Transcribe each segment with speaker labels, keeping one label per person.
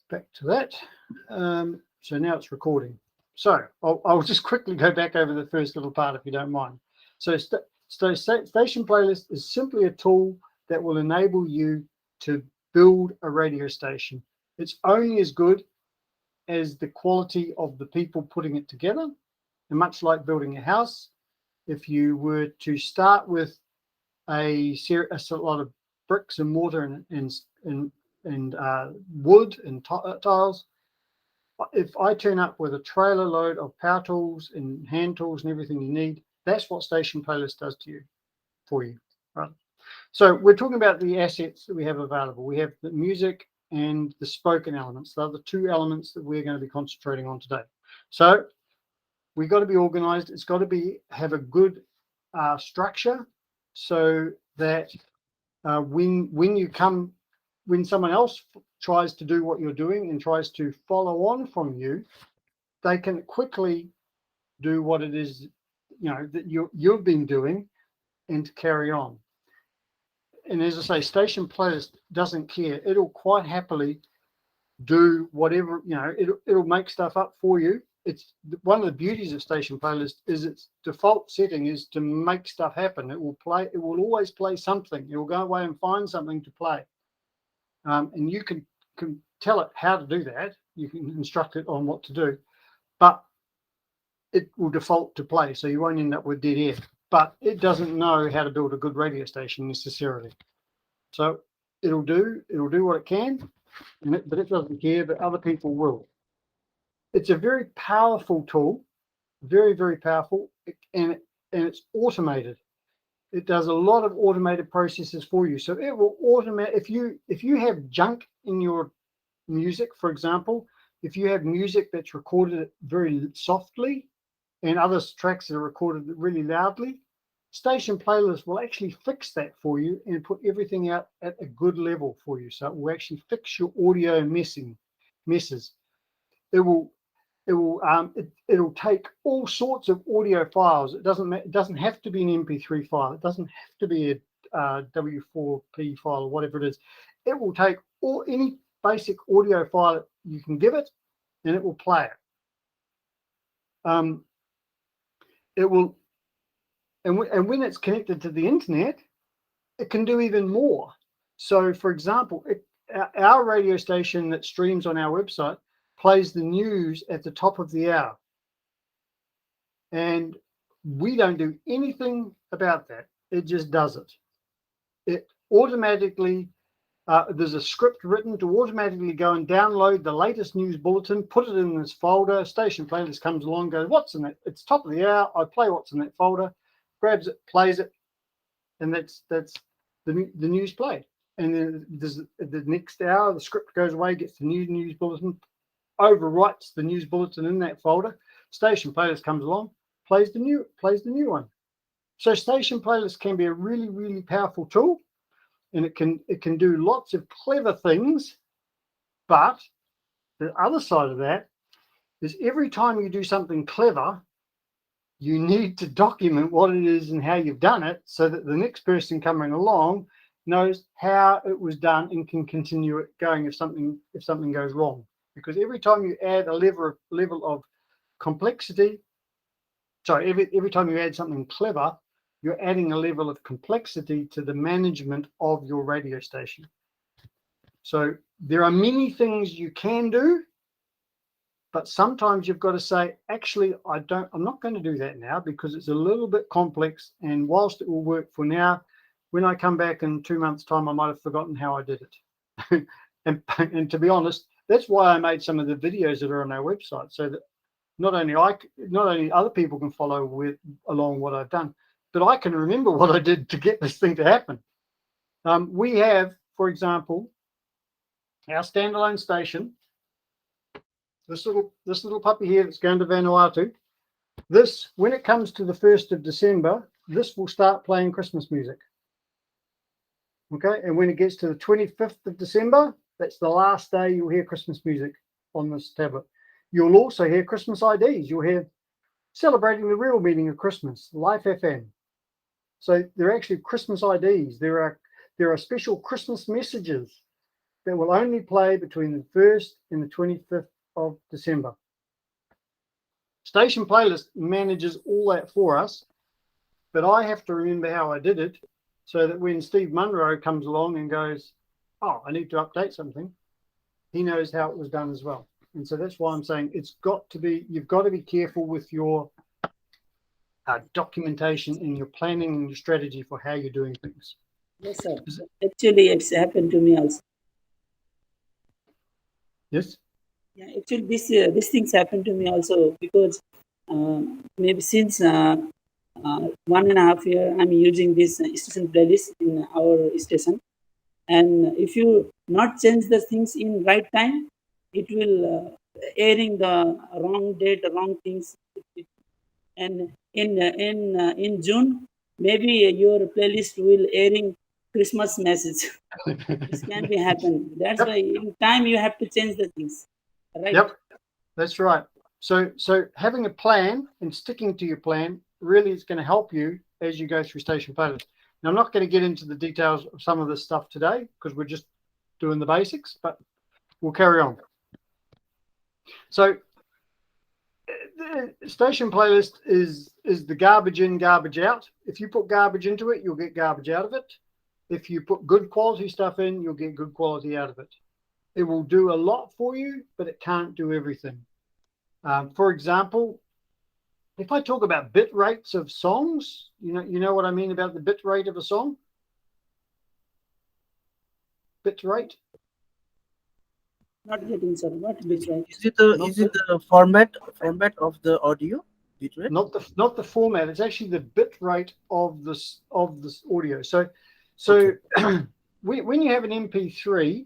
Speaker 1: Back to that. So now it's recording. So I'll just quickly go back over the first little part if you don't mind. So Station Playlist is simply a tool that will enable you to build a radio station. It's only as good as the quality of the people putting it together. And much like building a house, if you were to start with a lot of bricks and mortar and wood and tiles, if I turn up with a trailer load of power tools and hand tools and everything you need, that's what Station Playlist does for you, right? So we're talking about the assets that we have available. We have the music and the spoken elements. They're the two elements that we're going to be concentrating on today. So we've got to be organized. It's got to have a good structure so that when someone else tries to do what you're doing and tries to follow on from you, they can quickly do what it is, that you've been doing and to carry on. And as I say, Station Playlist doesn't care. It'll quite happily do whatever, it'll make stuff up for you. It's one of the beauties of Station Playlist is its default setting is to make stuff happen. It will always play something. It will go away and find something to play. And you can tell it how to do that. You can instruct it on what to do, but it will default to play. So you won't end up with dead air, but it doesn't know how to build a good radio station necessarily. So it'll do what it can, but it doesn't care, but other people will. It's a very powerful tool, very, very powerful, and it's automated. It does a lot of automated processes for you. So it will automate if you have junk in your music, for example, if you have music that's recorded very softly and other tracks that are recorded really loudly, Station Playlist will actually fix that for you and put everything out at a good level for you. So it will actually fix your audio messes. It'll take all sorts of audio files. It doesn't have to be an MP3 file. It doesn't have to be a W4P file or whatever it is. It will take any basic audio file you can give it, and it will play it. It will, and when it's connected to the internet, it can do even more. So, for example, our radio station that streams on our website plays the news at the top of the hour. And we don't do anything about that. It just does it. It automatically, there's a script written to automatically go and download the latest news bulletin, put it in this folder. Station Playlist comes along, goes, what's in it? It's top of the hour. I play what's in that folder, grabs it, plays it, and that's the news played. And then there's the next hour, the script goes away, gets the new news bulletin, overwrites the news bulletin in that folder. Station Playlist comes along, plays the new one. So Station Playlist can be a really, really powerful tool, and it can do lots of clever things. But the other side of that is every time you do something clever, you need to document what it is and how you've done it so that the next person coming along knows how it was done and can continue it going if something goes wrong. Because every time you add a level of complexity, every time you add something clever, you're adding a level of complexity to the management of your radio station. So there are many things you can do, but sometimes you've got to say, actually, I'm not going to do that now because it's a little bit complex. And whilst it will work for now, when I come back in 2 months' time, I might have forgotten how I did it. and to be honest, that's why I made some of the videos that are on our website, so that not only other people can follow along what I've done, but I can remember what I did to get this thing to happen. We have, for example, our standalone station. This little puppy here that's going to Vanuatu. This, when it comes to the 1st of December, this will start playing Christmas music. Okay, and when it gets to the 25th of December, that's the last day you'll hear Christmas music on this tablet. You'll also hear Christmas IDs. You'll hear celebrating the real meaning of Christmas, Life FM. So they're actually Christmas IDs. There are special Christmas messages that will only play between the 1st and the 25th of December. Station Playlist manages all that for us, but I have to remember how I did it so that when Steve Munro comes along and goes, oh, I need to update something, he knows how it was done as well. And so that's why I'm saying you've got to be careful with your documentation and your planning and your strategy for how you're doing things.
Speaker 2: Yes, sir. Actually, it's happened to me also.
Speaker 1: Yes?
Speaker 2: Yeah, actually, these things happen to me also because maybe since 1.5 year I'm using this station playlist in our station, and if you not change the things in right time, it will airing the wrong date, wrong things, and in June maybe your playlist will airing Christmas message. This can be happen. That's
Speaker 1: Yep.
Speaker 2: why in time you have to change the things, right?
Speaker 1: Yep, that's right. So having a plan and sticking to your plan really is going to help you as you go through Station Playlist. Now, I'm not going to get into the details of some of this stuff today because we're just doing the basics, but we'll carry on. So the Station Playlist is the garbage in, garbage out. If you put garbage into it, you'll get garbage out of it. If you put good quality stuff in, you'll get good quality out of it. It will do a lot for you, but it can't do everything. For example, if I talk about bit rates of songs, you know what I mean about the bit rate of a song? Bit rate?
Speaker 2: Not getting, sir. What bit rate?
Speaker 3: Is it the format of the audio? Bit rate?
Speaker 1: Not the format. It's actually the bit rate of this audio. So
Speaker 3: Okay.
Speaker 1: when you have an MP3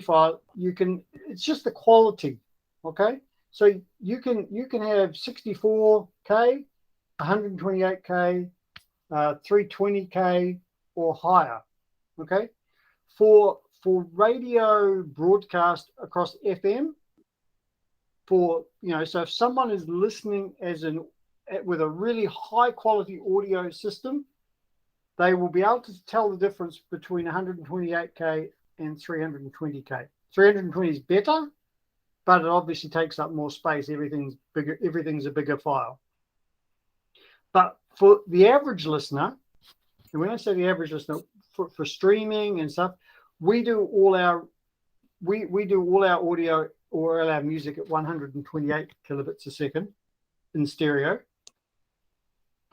Speaker 1: file, it's just the quality. Okay, so you can have 64K, 128K, 320K or higher. Okay, for radio broadcast across FM, so if someone is listening with a really high quality audio system, they will be able to tell the difference between 128K and 320K. 320 is better, but it obviously takes up more space. Everything's bigger. Everything's a bigger file. But for the average listener, and when I say the average listener, for streaming and stuff, we do all our audio or all our music at 128 kilobits a second in stereo.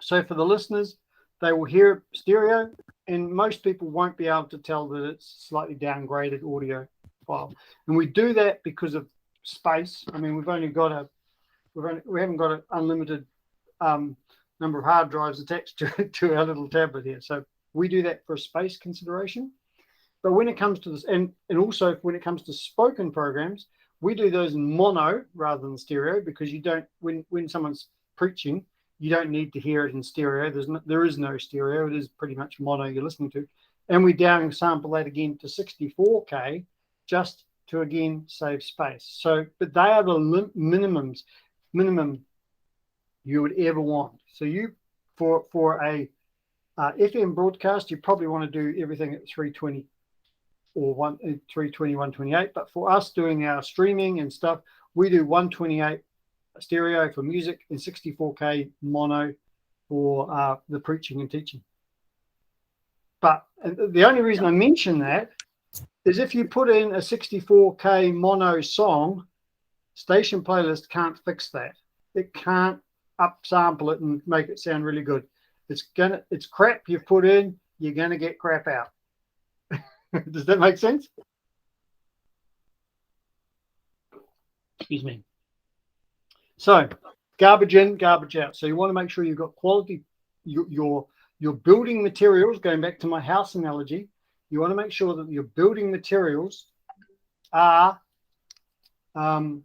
Speaker 1: So for the listeners, they will hear stereo, and most people won't be able to tell that it's slightly downgraded audio file. And we do that because of space. I mean, we haven't got an unlimited number of hard drives attached to our little tablet here. So we do that for space consideration. But when it comes to this, and also when it comes to spoken programs, we do those in mono rather than stereo, because you don't, when someone's preaching, you don't need to hear it in stereo. There is no stereo. It is pretty much mono you're listening to. And we down sample that again to 64K just to again save space. So, but they are the minimum you would ever want. So for a FM broadcast, you probably want to do everything at 320 or 320, 128. But for us doing our streaming and stuff, we do 128 stereo for music and 64K mono for the preaching and teaching. But the only reason I mention that is if you put in a 64K mono song, Station Playlist can't fix that. It can't upsample it and make it sound really good. It's crap you put in, you're gonna get crap out. Does that make sense? Excuse me. So garbage in, garbage out. So you want to make sure you've got quality, your building materials, going back to my house analogy, you want to make sure that your building materials are, sorry,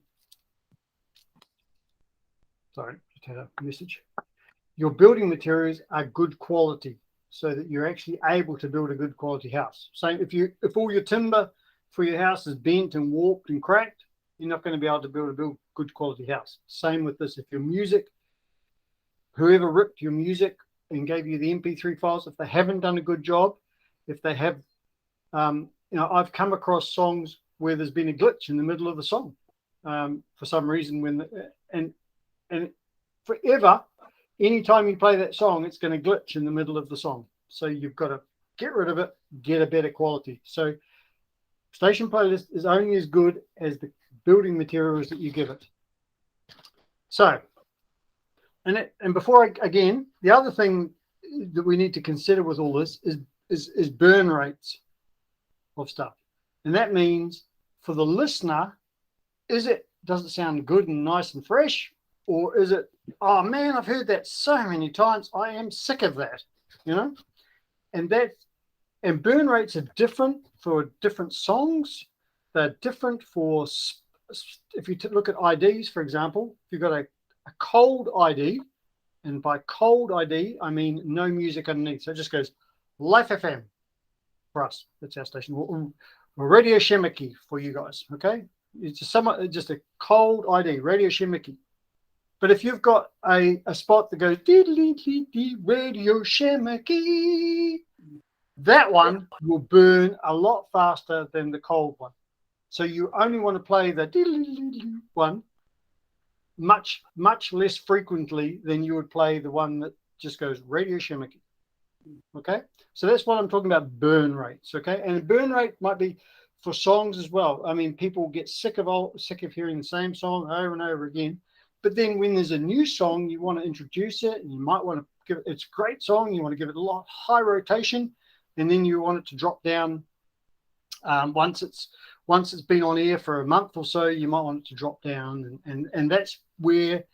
Speaker 1: just had a message. Your building materials are good quality so that you're actually able to build a good quality house. So if all your timber for your house is bent and warped and cracked, you're not going to be able to build a good quality house. Same with this. If your music, whoever ripped your music and gave you the MP3 files, if they haven't done a good job, if they have I've come across songs where there's been a glitch in the middle of the song for some reason. And forever, anytime you play that song, it's going to glitch in the middle of the song. So you've got to get rid of it, get a better quality. So station playlist is only as good as the building materials that you give it. So, and before again, the other thing that we need to consider with all this is burn rates of stuff. And that means for the listener, does it sound good and nice and fresh? Or is it, oh man, I've heard that so many times, I am sick of that, And burn rates are different for different songs. They're different for, if you look at IDs, for example, if you've got a cold ID, and by cold ID, I mean no music underneath. So it just goes Life FM for us. That's our station. Or Radio Shemiki for you guys, okay? It's just a cold ID, Radio Shemiki. But if you've got a spot that goes dee Radio Shemiki, that one will burn a lot faster than the cold one. So you only want to play the one much, much less frequently than you would play the one that just goes Radio Shemiki. Okay? So that's what I'm talking about, burn rates. Okay? And a burn rate might be for songs as well. I mean, people get sick of hearing the same song over and over again. But then when there's a new song, you want to introduce it, and you might want to give it, it's a great song, you want to give it a lot high rotation, and then you want it to drop down once it's been on air for a month or so, you might want it to drop down, and that's where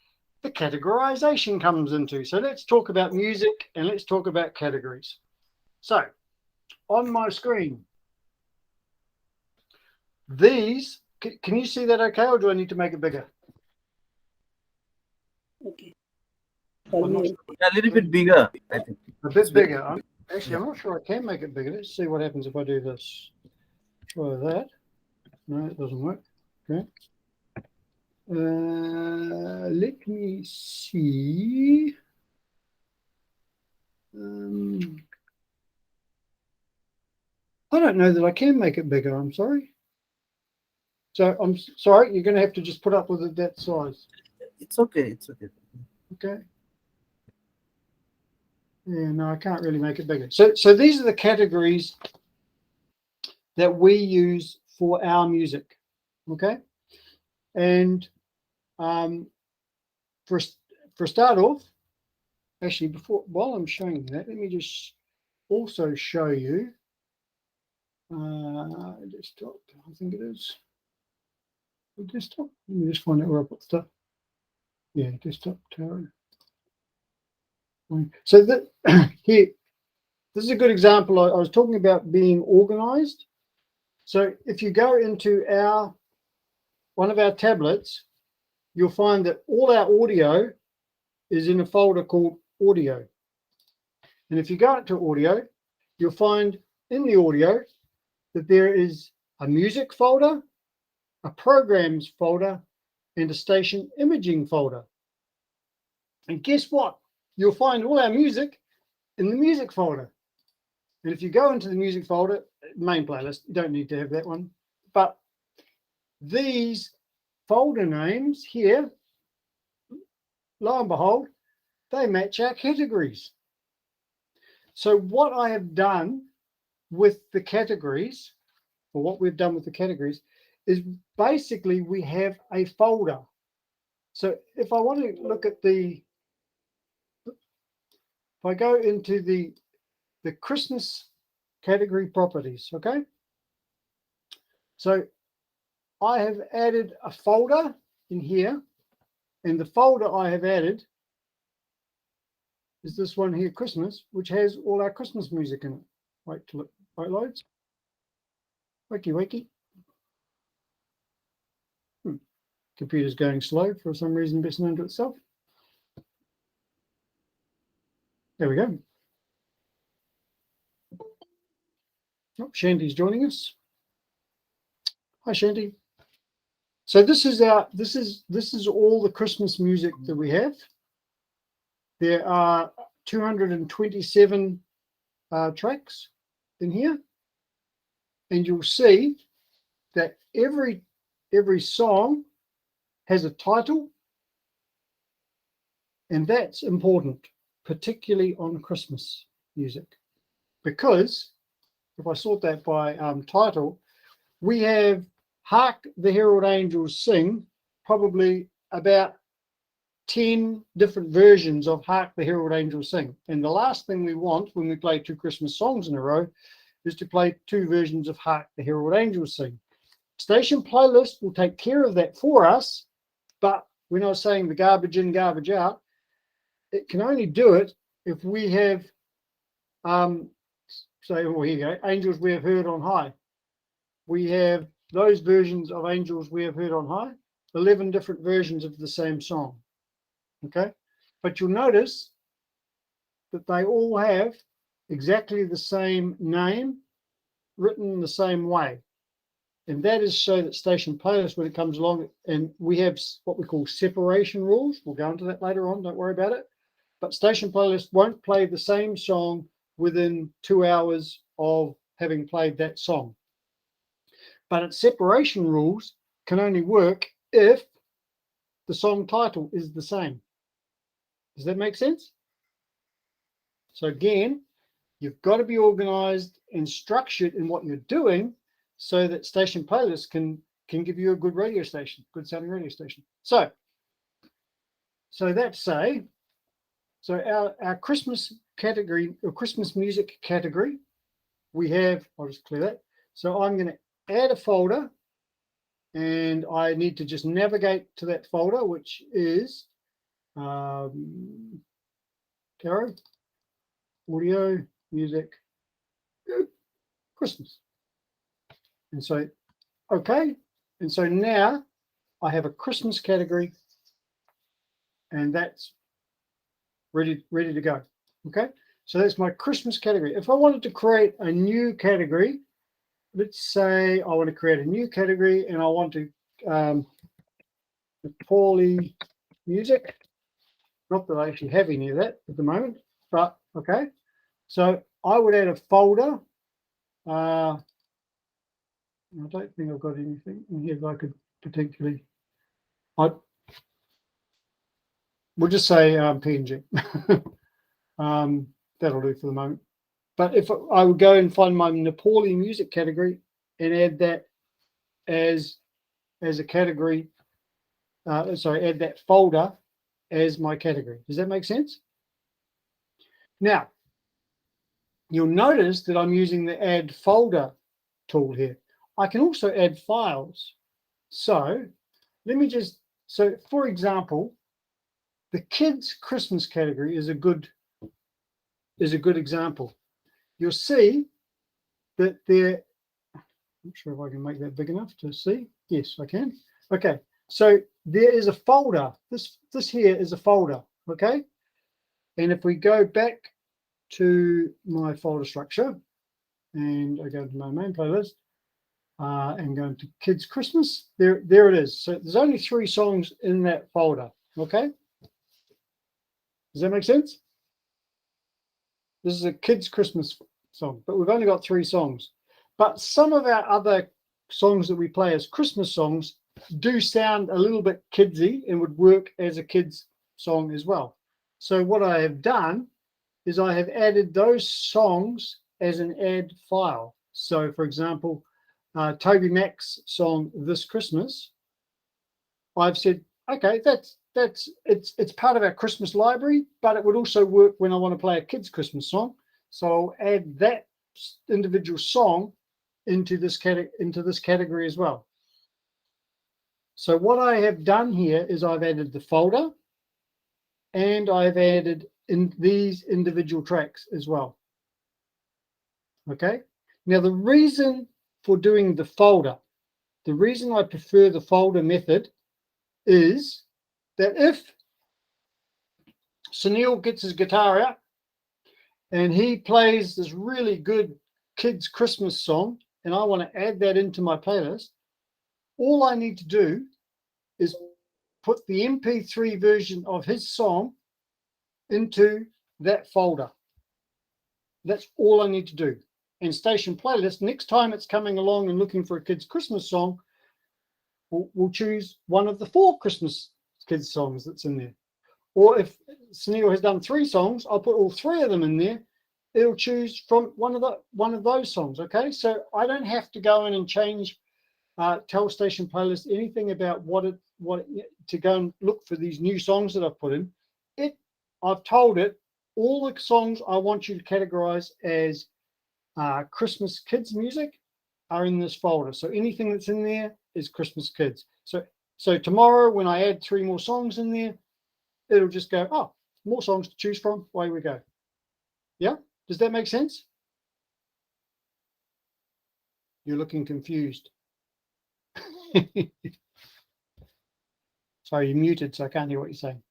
Speaker 1: the categorization comes into. So let's talk about music and let's talk about categories. So on my screen, these, can you see that okay, or do I need to make it bigger?
Speaker 2: Okay.
Speaker 3: A little bit bigger, I think.
Speaker 1: A bit bigger. I'm not sure I can make it bigger. Let's see what happens if I do this. Try that. No, it doesn't work. Okay. Let me see. I don't know that I can make it bigger. I'm sorry. So I'm sorry. You're going to have to just put up with it that size.
Speaker 3: It's okay. It's okay.
Speaker 1: Okay. Yeah, no, I can't really make it bigger. So these are the categories that we use for our music. Okay. And for start off, actually, while I'm showing you that, let me just also show you desktop. I think it is desktop. Let me just find out where I put stuff. Yeah, desktop tower. So that here, this is a good example. I was talking about being organized. So if you go into one of our tablets, you'll find that all our audio is in a folder called audio. And if you go into audio, you'll find in the audio that there is a music folder, a programs folder, and a station imaging folder. And guess what? You'll find all our music in the music folder. And if you go into the music folder, main playlist, you don't need to have that one. But these folder names here, lo and behold, they match our categories. So what I have done with the categories, or what we've done with the categories, is basically we have a folder. So if I want to look at if I go into the Christmas category properties, okay? So I have added a folder in here, and the folder I have added is this one here, Christmas, which has all our Christmas music in it. Wait till it loads. Wakey. Computer's going slow for some reason, best known to itself. There we go. Oh, Shanti's joining us. Hi, Shanti. So this is all the Christmas music that we have. There are 227 tracks in here. and you'll see that every song has a title, and that's important, particularly on Christmas music, because if I sort that by title, we have Hark the Herald Angels Sing, probably about 10 different versions of Hark the Herald Angels Sing. And the last thing we want when we play 2 Christmas songs in a row is to play 2 versions of Hark the Herald Angels Sing. Station playlist will take care of that for us, but we're not saying the garbage in, garbage out. It can only do it if we have, say, well, here you go, Angels We Have Heard on High. We have those versions of Angels We Have Heard on High, 11 different versions of the same song. Okay, but you'll notice that they all have exactly the same name written the same way. And that is so that station playlist, when it comes along, and we have what we call separation rules. We'll go into that later on, don't worry about it. But station playlist won't play the same song within 2 hours of having played that song. But its separation rules can only work if the song title is the same. Does that make sense? So again, you've got to be organized and structured in what you're doing so that station playlists can give you a good radio station, good sounding radio station. So that's our Christmas category, or Christmas music category, we have, I'll just clear that. So I'm going to add a folder, and I need to just navigate to that folder, which is Caro, audio, music, Christmas. And so, okay. And so now I have a Christmas category, and that's ready to go. Okay. So that's my Christmas category. If I wanted to create a new category, let's say I want to create a new category and I want to Nepali music. Not that I actually have any of that at the moment, but okay. So I would add a folder. I don't think I've got anything in here that I could particularly. We'll just say PNG. That'll do for the moment. But if I would go and find my Nepali music category and add that as a category, add that folder as my category. Does that make sense? Now, you'll notice that I'm using the add folder tool here. I can also add files. So let me just, for example, the kids Christmas category is a good example. You'll see that I'm not sure if I can make that big enough to see. Yes, I can. Okay, so there is a folder. This here is a folder, okay? And if we go back to my folder structure, and I go to my main playlist, and go to Kids Christmas, there it is. So there's only 3 songs in that folder, okay? Does that make sense? This is a Kids Christmas song, but we've only got 3 songs. But some of our other songs that we play as Christmas songs do sound a little bit kidsy and would work as a kids song as well. So what I have done is I have added those songs as an add file. So for example, Toby Mac's song This Christmas, I've said, okay, it's part of our Christmas library, but it would also work when I want to play a kids Christmas song. So I'll add that individual song into this category as well. So what I have done here is I've added the folder, and I've added in these individual tracks as well. Okay. Now the reason for doing the folder, the reason I prefer the folder method is that if Sunil gets his guitar out and he plays this really good kids Christmas song, and I want to add that into my playlist, all I need to do is put the MP3 version of his song into that folder. That's all I need to do. And station playlist, next time it's coming along and looking for a kid's Christmas song, we'll choose one of the 4 Christmas kids songs that's in there. Or if Sunil has done 3 songs, I'll put all 3 of them in there. It'll choose from one of those songs. Okay, so I don't have to go in and change, tell station playlist anything about what to go and look for these new songs that I've put in. I've told it all the songs I want you to categorize as Christmas kids music are in this folder. So anything that's in there is Christmas kids. So tomorrow when I add 3 more songs in there, it'll just go, oh, more songs to choose from. Away we go. Yeah, does that make sense? You're looking confused. Sorry, you're muted, so I can't hear what you're saying.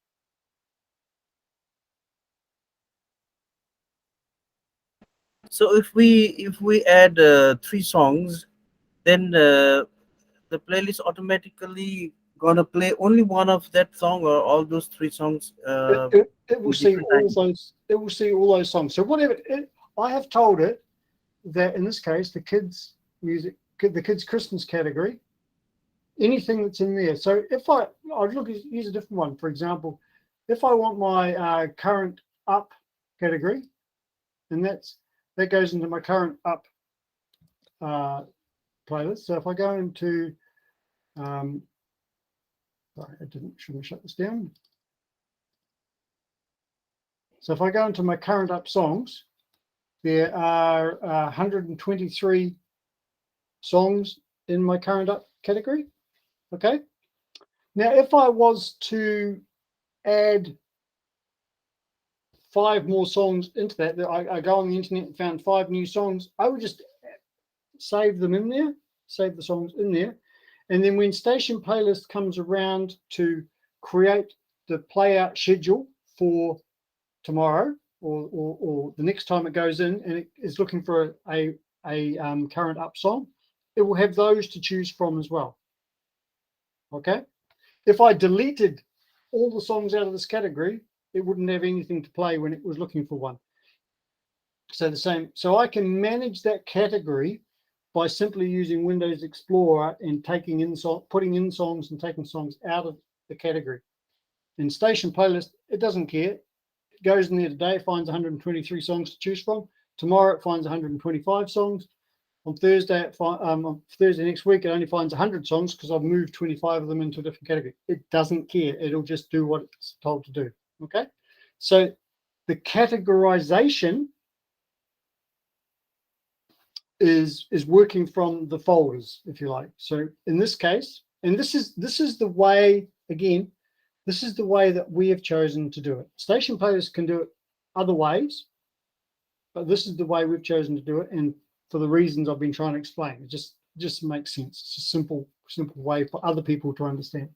Speaker 3: So if we add 3 songs, then the playlist automatically gonna play only one of that song, or all those 3 songs.
Speaker 1: It will
Speaker 3: in
Speaker 1: see
Speaker 3: different
Speaker 1: all
Speaker 3: times?
Speaker 1: those. It will see all those songs. So whatever I have told it that in this case, the kids music, the kids Christmas category, anything that's in there. So if I'd use a different one. For example, if I want my current up category, and that goes into my current up playlist. So if I go into, sorry, I shouldn't shut this down. So if I go into my current up songs, there are 123 songs in my current up category. Okay. Now, if I was to add 5 more songs into that, I go on the internet and found 5 new songs, I would just save them in there, save the songs in there. And then when station playlist comes around to create the play out schedule for tomorrow or the next time it goes in and it is looking for a current up song, it will have those to choose from as well. Okay. If I deleted all the songs out of this category, it wouldn't have anything to play when it was looking for one. So the same. So I can manage that category by simply using Windows Explorer and putting in songs and taking songs out of the category. In station playlist, it doesn't care. It goes in there today, finds 123 songs to choose from. Tomorrow it finds 125 songs. On Thursday, on Thursday next week, it only finds 100 songs because I've moved 25 of them into a different category. It doesn't care. It'll just do what it's told to do. Okay. So the categorization is working from the folders, if you like. So in this case, and this is the way, again, this is the way that we have chosen to do it. Station playlist can do it other ways, but this is the way we've chosen to do it, and for the reasons I've been trying to explain. It just makes sense. It's a simple way for other people to understand.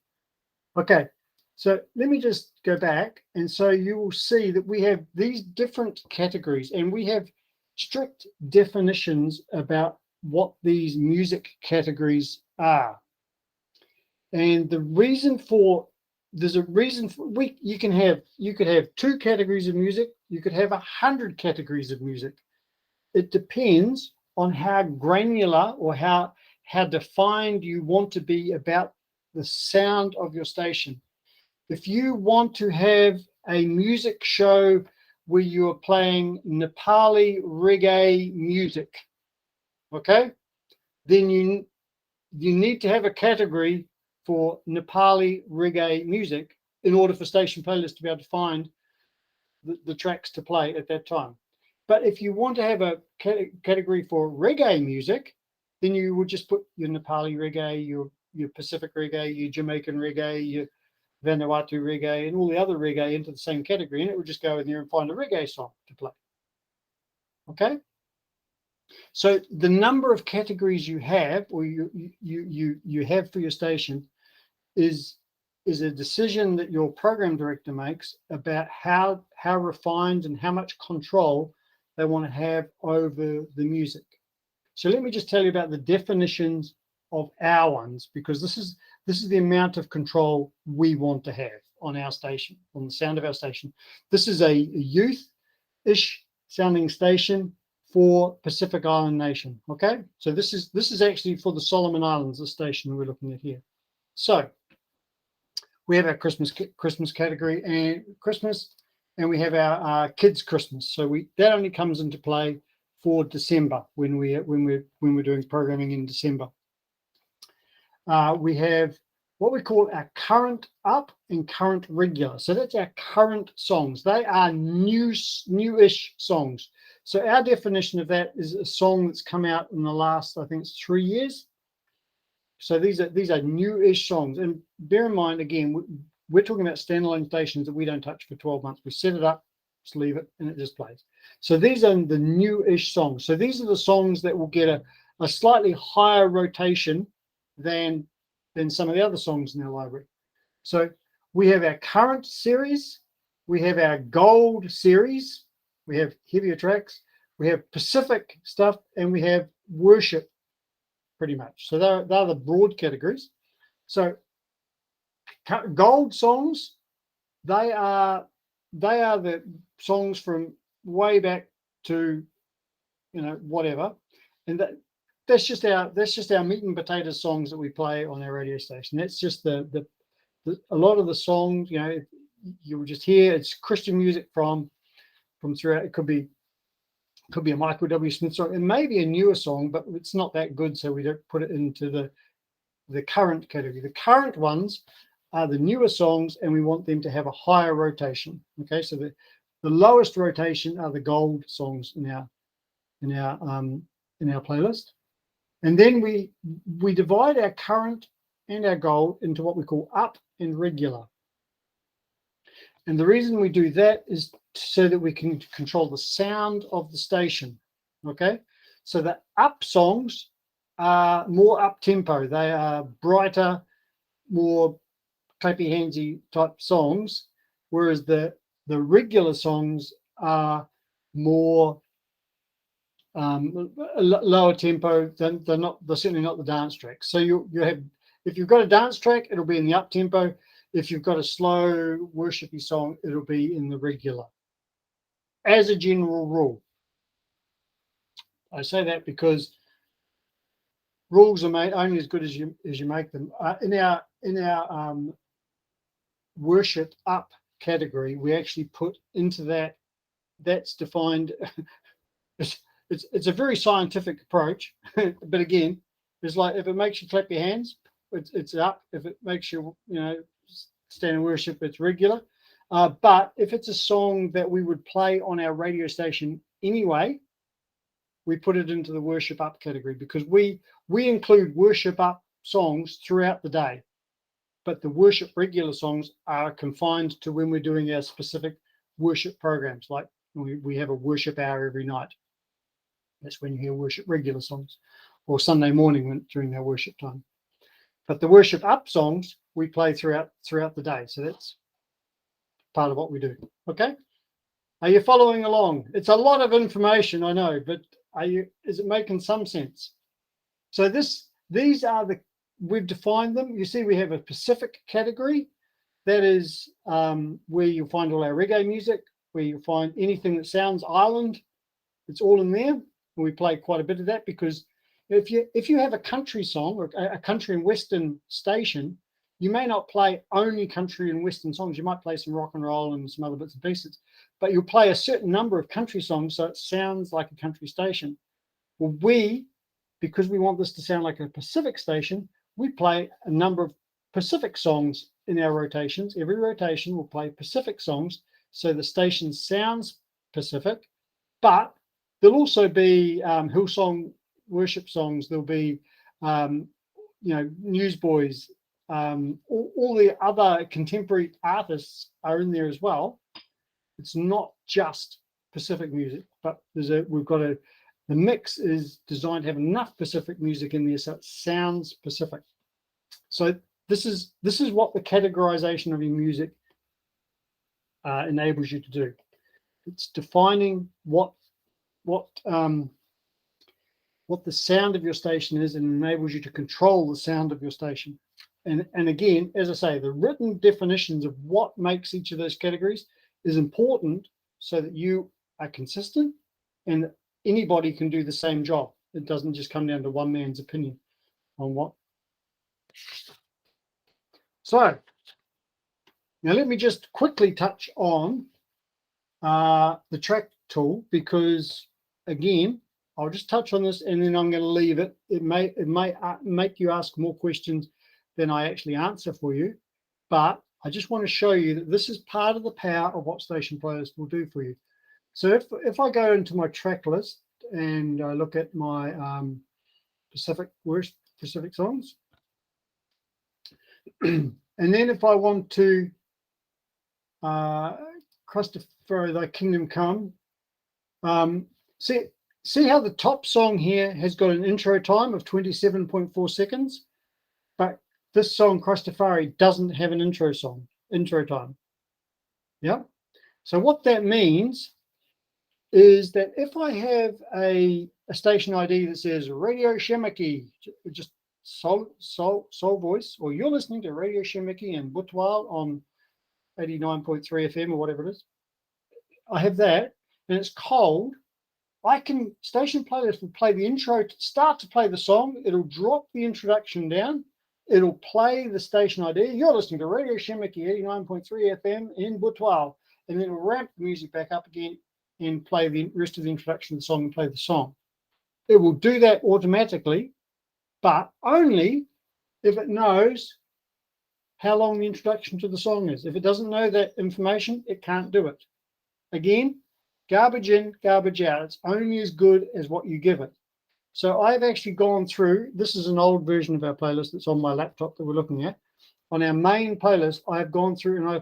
Speaker 1: Okay, so let me just go back, and so you will see that we have these different categories, and we have strict definitions about what these music categories are. And the reason for there's a reason for you could have 2 categories of music, you could have 100 categories of music. It depends on how granular or how defined you want to be about the sound of your station. If you want to have a music show where you're playing Nepali reggae music, okay, then you need to have a category for Nepali reggae music in order for station playlist to be able to find the tracks to play at that time. But if you want to have a category for reggae music, then you would just put your Nepali reggae, your Pacific reggae, your Jamaican reggae, your Vanuatu reggae, and all the other reggae into the same category, and it would just go in there and find a reggae song to play. Okay. So the number of categories you have, or you have for your station, is a decision that your program director makes about how refined and how much control they want to have over the music. So let me just tell you about the definitions of our ones, because this is the amount of control we want to have on our station, on the sound of our station. This is a youth-ish sounding station for Pacific Island Nation. Okay, so this is actually for the Solomon Islands, the station we're looking at here. So we have our Christmas category and Christmas, and we have our kids Christmas. So that only comes into play for December when we're doing programming in December. We have what we call our current up and current regular. So that's our current songs. They are newish songs. So our definition of that is a song that's come out in the last, I think it's 3 years. So these are newish songs. And bear in mind, again, we're talking about standalone stations that we don't touch for 12 months. We set it up, just leave it, and it just plays. So these are the newish songs. So these are the songs that will get a slightly higher rotation than some of the other songs in our library. So we have our current series, we have our gold series, we have heavier tracks, we have Pacific stuff, and we have worship, pretty much. So they're the broad categories. So gold songs, they are the songs from way back to, whatever, and that's just our meat and potatoes songs that we play on our radio station. That's just a lot of the songs, you will just hear it's Christian music from throughout. It could be a Michael W. Smith song, and maybe a newer song, but it's not that good, so we don't put it into the current category. The current ones are the newer songs, and we want them to have a higher rotation. Okay, so the lowest rotation are the gold songs in our playlist. And then we divide our current and our gold into what we call up and regular. And the reason we do that is so that we can control the sound of the station. Okay, so the up songs are more up tempo. They are brighter, more clappy handsy type songs, whereas the regular songs are more lower tempo. They're certainly not the dance tracks. So you have, if you've got a dance track, it'll be in the up tempo. If you've got a slow worshipy song, it'll be in the regular. As a general rule, I say that because rules are made only as good as you make them. In our worship up category, we actually put into that's defined. It's a very scientific approach, but again, it's like if it makes you clap your hands, it's up. If it makes you stand and worship, it's regular. But if it's a song that we would play on our radio station anyway, we put it into the worship up category because we include worship up songs throughout the day, but the worship regular songs are confined to when we're doing our specific worship programs. Like we have a worship hour every night. That's when you hear worship regular songs, or Sunday morning during our worship time. But the worship up songs we play throughout the day. So that's part of what we do. Okay, are you following along? It's a lot of information, I know, but is it making some sense? So these are we've defined them. You see, we have a Pacific category. That is where you'll find all our reggae music, where you'll find anything that sounds island. It's all in there. We play quite a bit of that because if you have a country song or a country and western station, you may not play only country and western songs. You might play some rock and roll and some other bits and pieces, but you'll play a certain number of country songs so it sounds like a country station. Well, because we want this to sound like a Pacific station, we play a number of Pacific songs in our rotations. Every rotation will play Pacific songs so the station sounds Pacific, but there'll also be Hillsong worship songs. There'll be, Newsboys. All the other contemporary artists are in there as well. It's not just Pacific music, but the mix is designed to have enough Pacific music in there so it sounds Pacific. So this is what the categorization of your music enables you to do. It's defining what the sound of your station is and enables you to control the sound of your station. And again, as I say, the written definitions of what makes each of those categories is important so that you are consistent and anybody can do the same job. It doesn't just come down to one man's opinion on what. So now let me just quickly touch on the track tool, because again, I'll just touch on this and then I'm going to leave it. It may make you ask more questions than I actually answer for you, but I just want to show you that this is part of the power of what Station Playlist will do for you. So if I go into my track list and I look at my worst Pacific songs, and then if I want to Christopher, Thy Kingdom Come, see how the top song here has got an intro time of 27.4 seconds, but this song Christopher doesn't have an intro time. Yeah. So what that means is that if I have a station ID that says Radio Shemaki, just soul voice, or you're listening to Radio Shemaki in Butwal on 89.3 FM or whatever it is, I have that, and it's cold, Station Playlist will play the intro, start to play the song, it'll drop the introduction down, it'll play the station ID, you're listening to Radio Shemaki 89.3 FM in Butwal, and then it'll ramp the music back up again and play the rest of the introduction of the song and play the song. It will do that automatically, but only if it knows how long the introduction to the song is. If it doesn't know that information, it can't do it. Again, garbage in, garbage out. It's only as good as what you give it. So I've actually gone through, this is an old version of our playlist that's on my laptop that we're looking at. On our main playlist, I've gone through and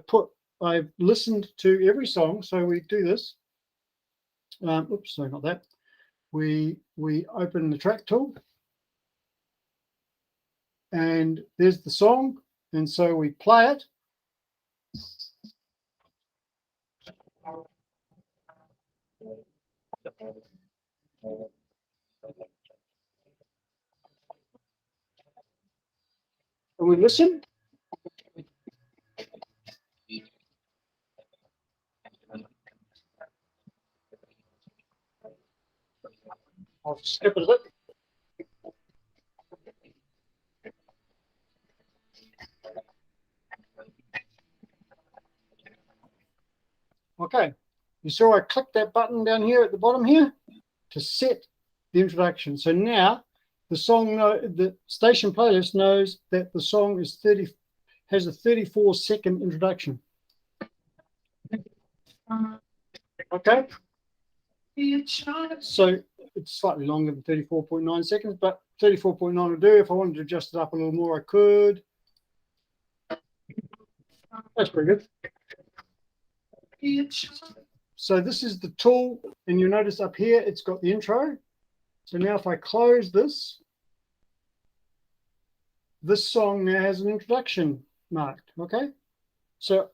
Speaker 1: I've listened to every song. So we do this. Oops, sorry, not that. We open the track tool, and there's the song, and so we play it. And we listen. I'll skip it a bit. Okay, you saw I clicked that button down here at the bottom here to set the introduction. So now the station playlist knows that the song has a 34-second introduction. Okay. So it's slightly longer than 34.9 seconds, but 34.9 will do. If I wanted to adjust it up a little more, I could. That's pretty good. So this is the tool, and you notice up here it's got the intro. So now if I close this song now has an introduction marked. Okay, so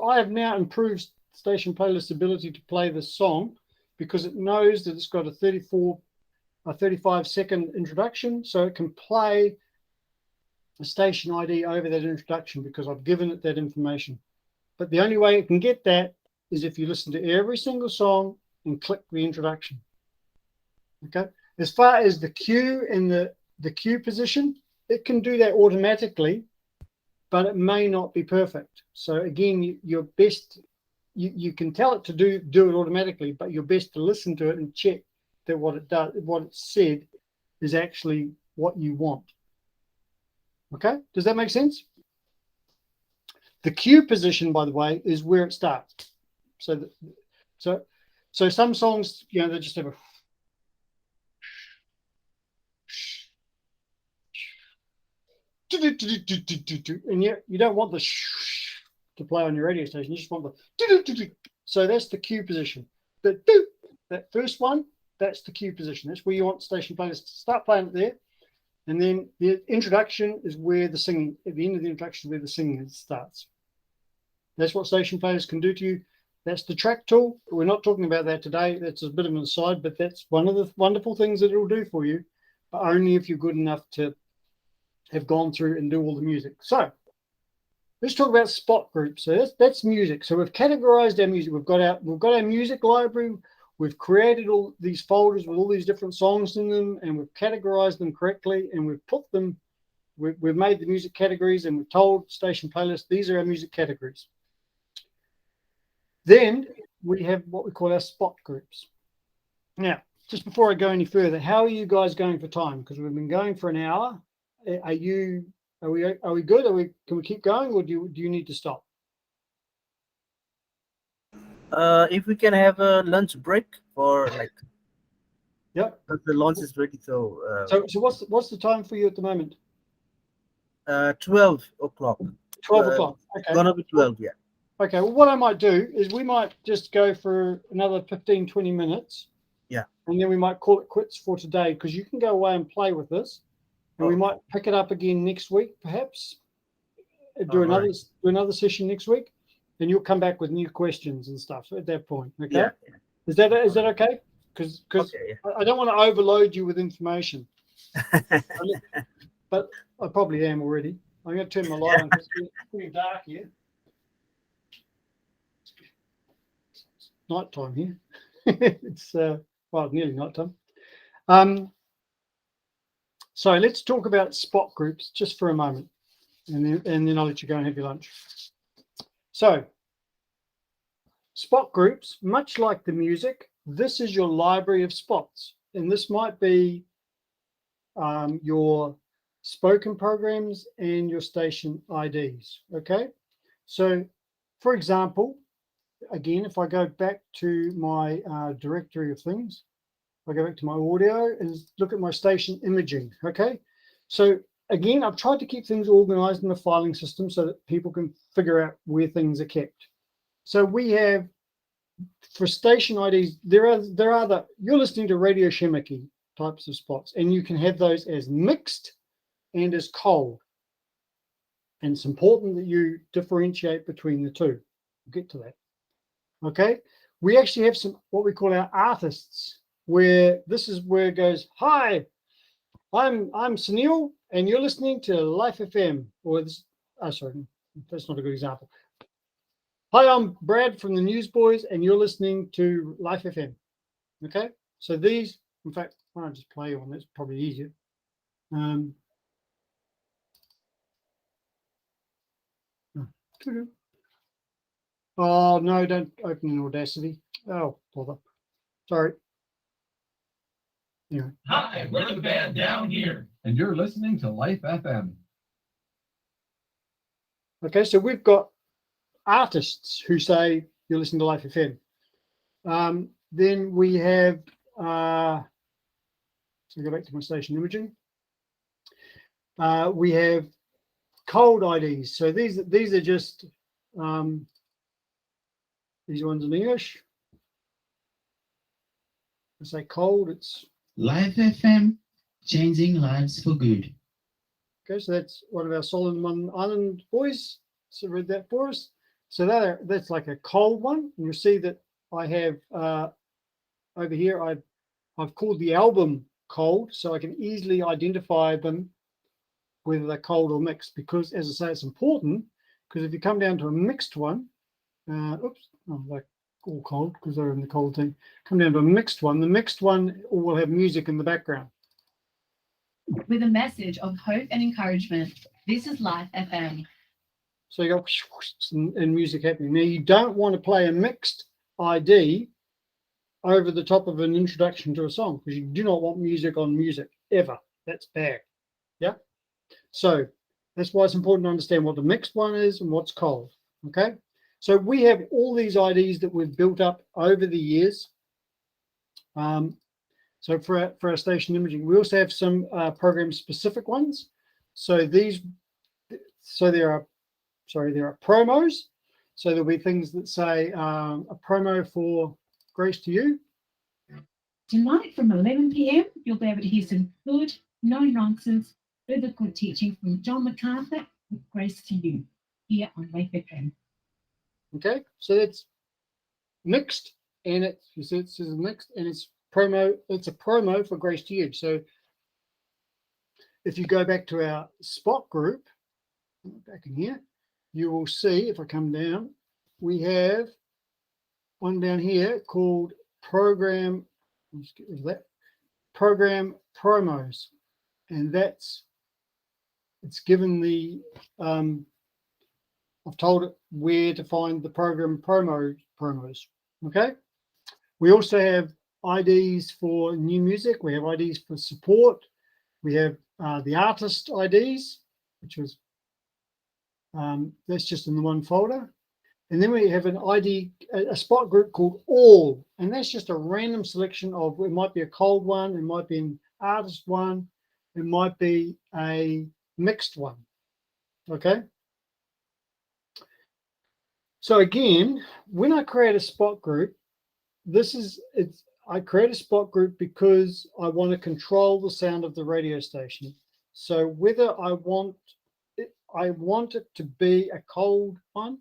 Speaker 1: I have now improved Station Playlist's ability to play this song because it knows that it's got a 35-second introduction, so it can play a station ID over that introduction because I've given it that information. But the only way it can get that is if you listen to every single song and click the introduction. Okay. As far as the cue and the cue position, it can do that automatically, but it may not be perfect. So again, your best, you can tell it to do it automatically, but you're best to listen to it and check that what it said is actually what you want. Okay. Does that make sense? The cue position, by the way, is where it starts. So some songs, they just have a, and you don't want the to play on your radio station. You just want the, so that's the cue position. That first one, that's the cue position. That's where you want station players to start playing it there. And then the introduction is where the singing, at the end of the introduction, where the singing starts. That's what station players can do to you. That's the track tool. We're not talking about that today. That's a bit of an aside, but that's one of the wonderful things that it will do for you, but only if you're good enough to have gone through and do all the music. So let's talk about spot groups. So that's music. So we've categorized our music. We've got our music library. We've created all these folders with all these different songs in them, and we've categorized them correctly, and we've put them, we've made the music categories, and we've told station playlists, these are our music categories. Then we have what we call our spot groups. Now, just before I go any further, how are you guys going for time? Because we've been going for an hour. Are we good? Can we keep going, or do you need to stop?
Speaker 3: If we can have a lunch break for like,
Speaker 1: Yep.
Speaker 3: the launch is ready, so
Speaker 1: So what's the time for you at the moment?
Speaker 3: 12 o'clock.
Speaker 1: 12 o'clock. Okay.
Speaker 3: Gonna be 12, yeah.
Speaker 1: Okay. Well, what I might do is we might just go for another 15, 20 minutes.
Speaker 3: Yeah.
Speaker 1: And then we might call it quits for today, because you can go away and play with this. And we might pick it up again next week, perhaps. Do another session next week, and you'll come back with new questions and stuff at that point. Okay.
Speaker 3: Yeah.
Speaker 1: Is that okay? Because
Speaker 3: Okay, yeah.
Speaker 1: I don't want to overload you with information. But I probably am already. I'm going to turn my light on because it's pretty dark here. It's nighttime here. It's nearly nighttime. So let's talk about spot groups just for a moment, and then I'll let you go and have your lunch. So spot groups, much like the music, this is your library of spots, and this might be your spoken programs and your station IDs. Okay, so for example, again, if I go back to my directory of things, I go back to my audio and look at my station imaging. Okay, so again, I've tried to keep things organized in the filing system so that people can figure out where things are kept. So we have, for station IDs, there are you're listening to Radio Shemaki types of spots, and you can have those as mixed and as cold. And it's important that you differentiate between the two. We'll get to that. Okay, we actually have some what we call our artists, where this is where it goes, hi, I'm Sunil, and you're listening to Life FM. Or this, sorry, that's not a good example. Hi, I'm Brad from the Newsboys, and you're listening to Life FM. Okay, so these, in fact, why don't I just play on? That's probably easier. Oh no, don't open in Audacity. Oh, bother. Sorry. Anyway.
Speaker 4: Hi, we're the band Down Here, and you're listening to Life FM.
Speaker 1: Okay, so we've got artists who say you're listening to Life FM. Then we have, so go back to my station imaging. We have cold IDs. So these are just these ones in English. I say cold, it's
Speaker 5: Life FM, changing lives for good.
Speaker 1: okay. So that's one of our Solomon Island boys. So read that for us. So that's like a cold one. And you'll see that I have over here, I've called the album cold, so I can easily identify them whether they're cold or mixed, because as I say, it's important, because if you come down to a mixed one, they're all cold because they're in the cold thing. Come down to a mixed one, the mixed one will have music in the background.
Speaker 6: With a message of hope and encouragement, this is Life FM.
Speaker 1: So you go and music happening. Now you don't want to play a mixed ID over the top of an introduction to a song, because you do not want music on music ever. That's bad. Yeah. So that's why it's important to understand what the mixed one is and what's cold. Okay. So we have all these IDs that we've built up over the years. So for our station imaging, we also have some program specific ones. So there are promos. So there'll be things that say a promo for Grace to You.
Speaker 6: Tonight from 11 p.m, you'll be able to hear some good, no nonsense, biblical teaching from John MacArthur with Grace to You here on Life FM.
Speaker 1: Okay, so that's mixed, and it says mixed, and it's promo. It's a promo for Grace to You. So if you go back to our spot group, back in here, you will see, if I come down, we have one down here called program, let's get rid of that, program promos. And it's given the, I've told it where to find the program promos. Okay. We also have IDs for new music. We have IDs for support. We have the artist IDs, which was, that's just in the one folder. And then we have an ID, a spot group called All, and that's just a random selection of, it might be a cold one, it might be an artist one, it might be a mixed one. Okay. So again, when I create a spot group, I create a spot group because I want to control the sound of the radio station. So whether I want it to be a cold one,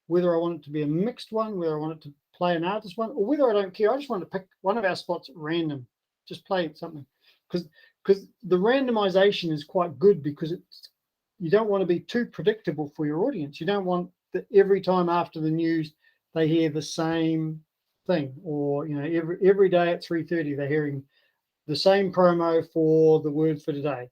Speaker 1: whether I want it to be a mixed one, whether I want it to play an artist one, or whether I don't care, I just want to pick one of our spots at random, just play something. Because the randomization is quite good, because you don't want to be too predictable for your audience. You don't want that every time after the news they hear the same thing, or every day at 3:30 they're hearing the same promo for the word for today.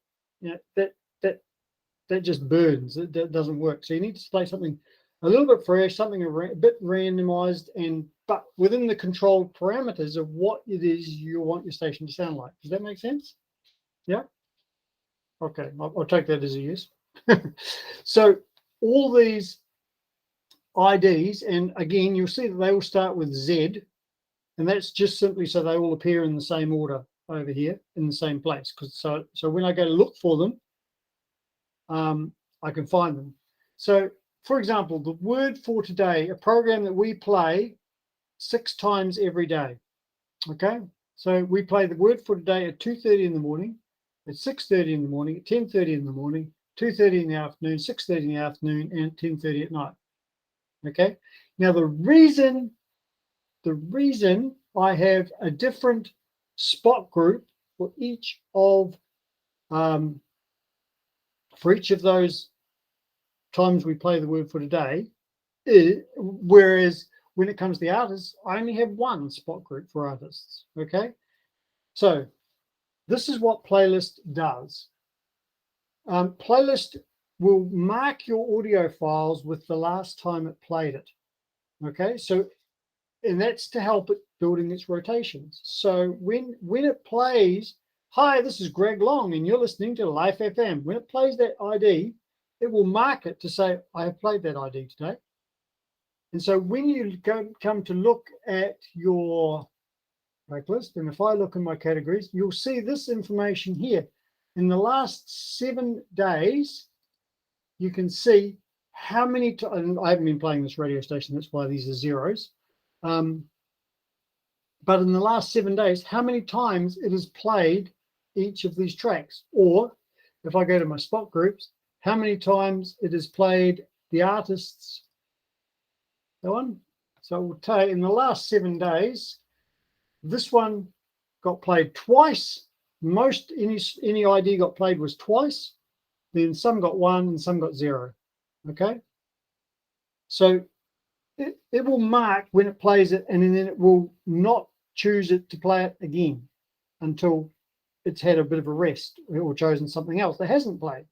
Speaker 1: That just burns. That doesn't work. So you need to play something a little bit fresh, something a bit randomized, but within the controlled parameters of what it is you want your station to sound like. Does that make sense? Yeah. Okay, I'll take that as a yes. So all these IDs, and again, you'll see that they all start with Z, and that's just simply so they all appear in the same order over here in the same place. So when I go to look for them, I can find them. So, for example, the word for today, a program that we play 6 times every day. Okay, so we play the word for today at 2:30 in the morning, at 6:30 in the morning, at 10:30 in the morning, 2:30 in the afternoon, 6:30 in the afternoon, and 10:30 at night. Okay, now the reason I have a different spot group for each of those times we play the word for today, whereas when it comes to the artists, I only have one spot group for artists. Okay, so this is what playlist does. Playlist will mark your audio files with the last time it played it. Okay, so, and that's to help it building its rotations. So when it plays, hi, this is Greg Long and you're listening to Life FM. When it plays that ID, it will mark it to say, I have played that ID today. And so when you come to look at your track list, and if I look in my categories, you'll see this information here. In the last 7 days, you can see how many times, I haven't been playing this radio station, that's why these are zeros. But in the last 7 days, how many times it has played each of these tracks. Or if I go to my spot groups, how many times it has played the artists. That one. So we'll take in the last 7 days, this one got played twice. Most any ID got played was twice. Then some got 1 and some got 0. Okay. So it will mark when it plays it, and then it will not choose it to play it again until it's had a bit of a rest or chosen something else that hasn't played.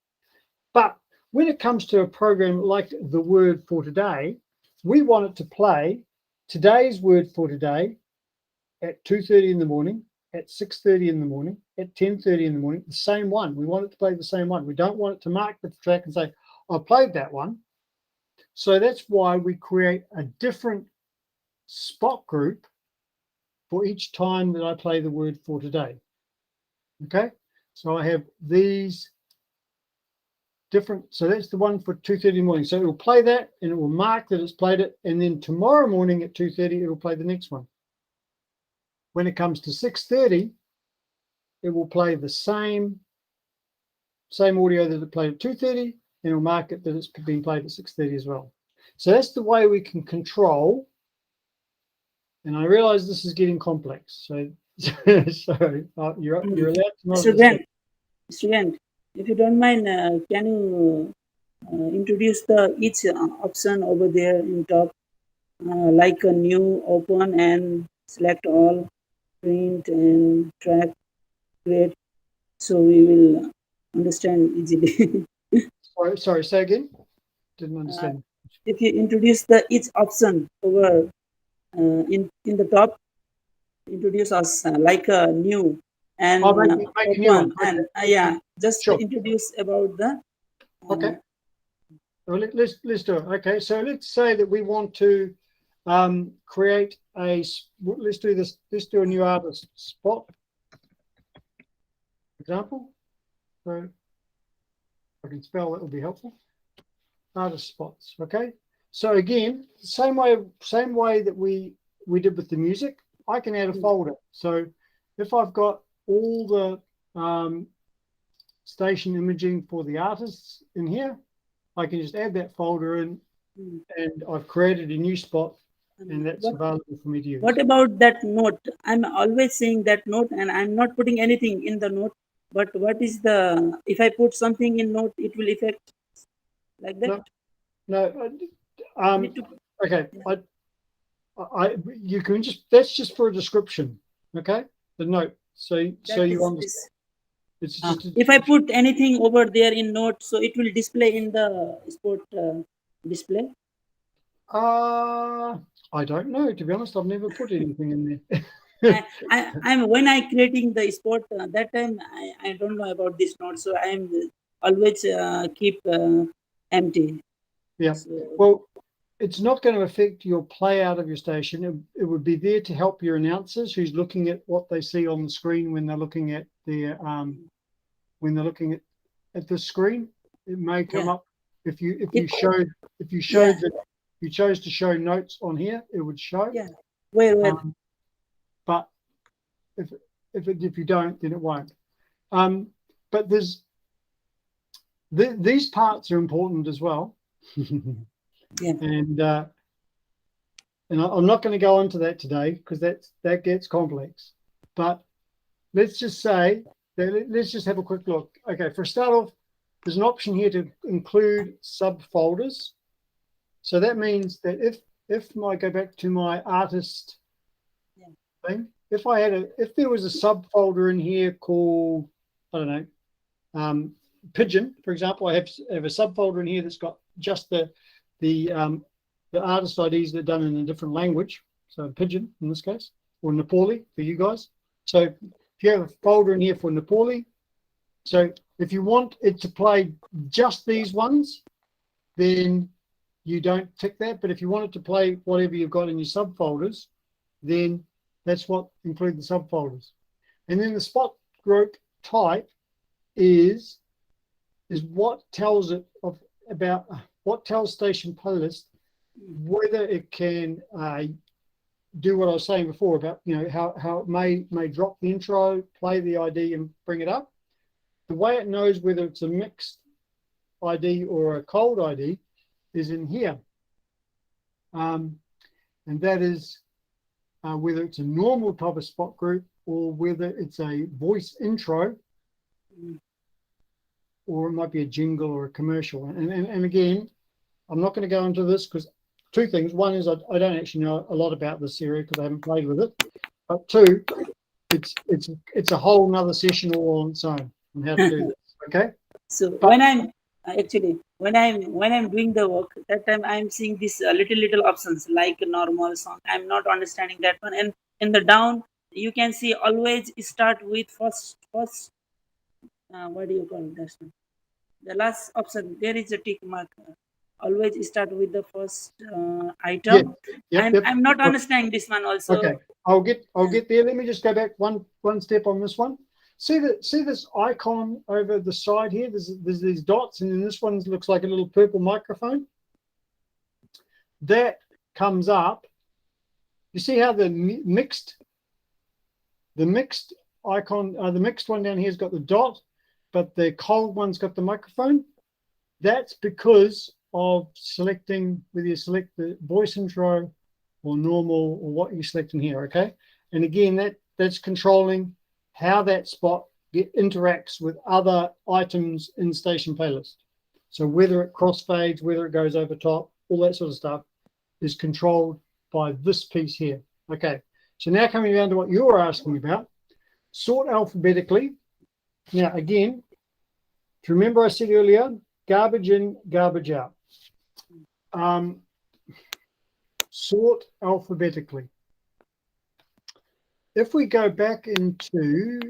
Speaker 1: But when it comes to a program like the word for today, we want it to play today's word for today at 2:30 in the morning, at 6:30 in the morning, at 10:30 in the morning, the same one. We want it to play the same one. We don't want it to mark the track and say, I played that one. So that's why we create a different spot group for each time that I play the word for today. Okay, so I have these different, so that's the one for 2:30 in the morning. So it will play that and it will mark that it's played it, and then tomorrow morning at 2:30 it will play the next one. When it comes to 6:30, it will play the same audio that it played at 2:30, and it'll mark it that it's been played at 6:30 as well. So that's the way we can control. And I realize this is getting complex. So you're allowed to know.
Speaker 2: Student, if you don't mind, can you introduce each option over there in top, like a new, open, and select all, print and track, create. So we will understand easily.
Speaker 1: Sorry, say again. Didn't understand.
Speaker 2: If you introduce the each option over in the top, introduce us like a new and
Speaker 1: Oh, make a new one.
Speaker 2: open and yeah, just
Speaker 1: Sure.
Speaker 2: introduce about the
Speaker 1: Okay. Well, let's do it. Okay, so let's say that we want to create let's do this. Let's do a new artist spot. Example. So if I can spell, that would be helpful. Artist spots. Okay. So again, same way that we did with the music, I can add a folder. So if I've got all the station imaging for the artists in here, I can just add that folder in, and I've created a new spot, and that's available for me to use.
Speaker 2: What about that note? I'm always saying that note, and I'm not putting anything in the note. But what is the if I put something in note, it will affect like that?
Speaker 1: No.
Speaker 2: Need to-
Speaker 1: Okay. You can that's just for a description. Okay. The note. So you understand.
Speaker 2: this.
Speaker 1: It's just
Speaker 2: If I put anything over there in note, so it will display in the sport display.
Speaker 1: I don't know, to be honest. I've never put anything in there.
Speaker 2: I'm when I creating the sport that time I don't know about this note, so I'm always keep empty.
Speaker 1: Yeah.
Speaker 2: So,
Speaker 1: Well, it's not going to affect your play out of your station. It would be there to help your announcers who's looking at what they see on the screen when they're looking at their at the screen. It may come up if you chose that you chose to show notes on here, it would show.
Speaker 2: Yeah. Where?
Speaker 1: But if you don't, then it won't. But these parts are important as well.
Speaker 2: Yeah.
Speaker 1: And I'm not going to go into that today because that gets complex. But let's just say that let's just have a quick look. Okay, for a start off, there's an option here to include subfolders. So that means that if I go back to my artist thing, if there was a subfolder in here called, I don't know, pigeon, for example, I have a subfolder in here that's got just the artist IDs that are done in a different language. So pigeon in this case, or Nepali for you guys. So if you have a folder in here for Nepali, so if you want it to play just these ones, then you don't tick that. But if you want it to play whatever you've got in your subfolders, then that's what include the subfolders. And then the spot group type is what tells it about what tells station playlist whether it can do what I was saying before about how it may drop the intro, play the ID and bring it up. The way it knows whether it's a mixed ID or a cold ID is in here, and that is whether it's a normal type of spot group or whether it's a voice intro, or it might be a jingle or a commercial. And again, I'm not going to go into this because two things. One is I don't actually know a lot about this area because I haven't played with it. But two, it's a whole nother session all on its own on how to do this. Okay.
Speaker 2: So when I'm doing the work, that time I'm seeing these little options like normal song. I'm not understanding that one. And in the down, you can see always start with first. What do you call this one? The last option there is a tick mark. Always start with the first item. I'm not understanding this one also.
Speaker 1: Okay, I'll get there. Let me just go back one step on this one. See this icon over the side here? There's these dots, and then this one looks like a little purple microphone. That comes up. You see how the mixed icon, the mixed one down here has got the dot, but the cold one's got the microphone. That's because of selecting whether you select the voice intro or normal or what you select in here. Okay, and again that's controlling how that spot interacts with other items in station playlist. So whether it crossfades, whether it goes over top, all that sort of stuff is controlled by this piece here. Okay, So now coming down to what you were asking about, sort alphabetically. Now again, do you remember I said earlier, garbage in, garbage out. Sort alphabetically. If we go back into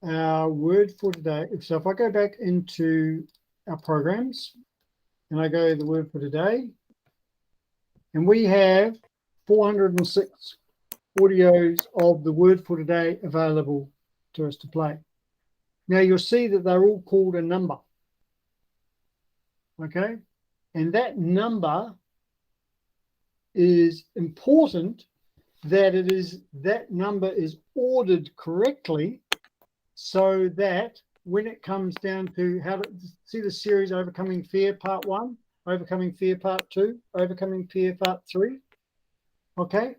Speaker 1: our word for today, so if I go back into our programs and I go to the word for today, and we have 406 audios of the word for today available to us to play. Now you'll see that they're all called a number. Okay, and that number is important, that number is ordered correctly, so that when it comes down to how to see the series Overcoming Fear Part 1, Overcoming Fear Part 2, Overcoming Fear Part 3, okay,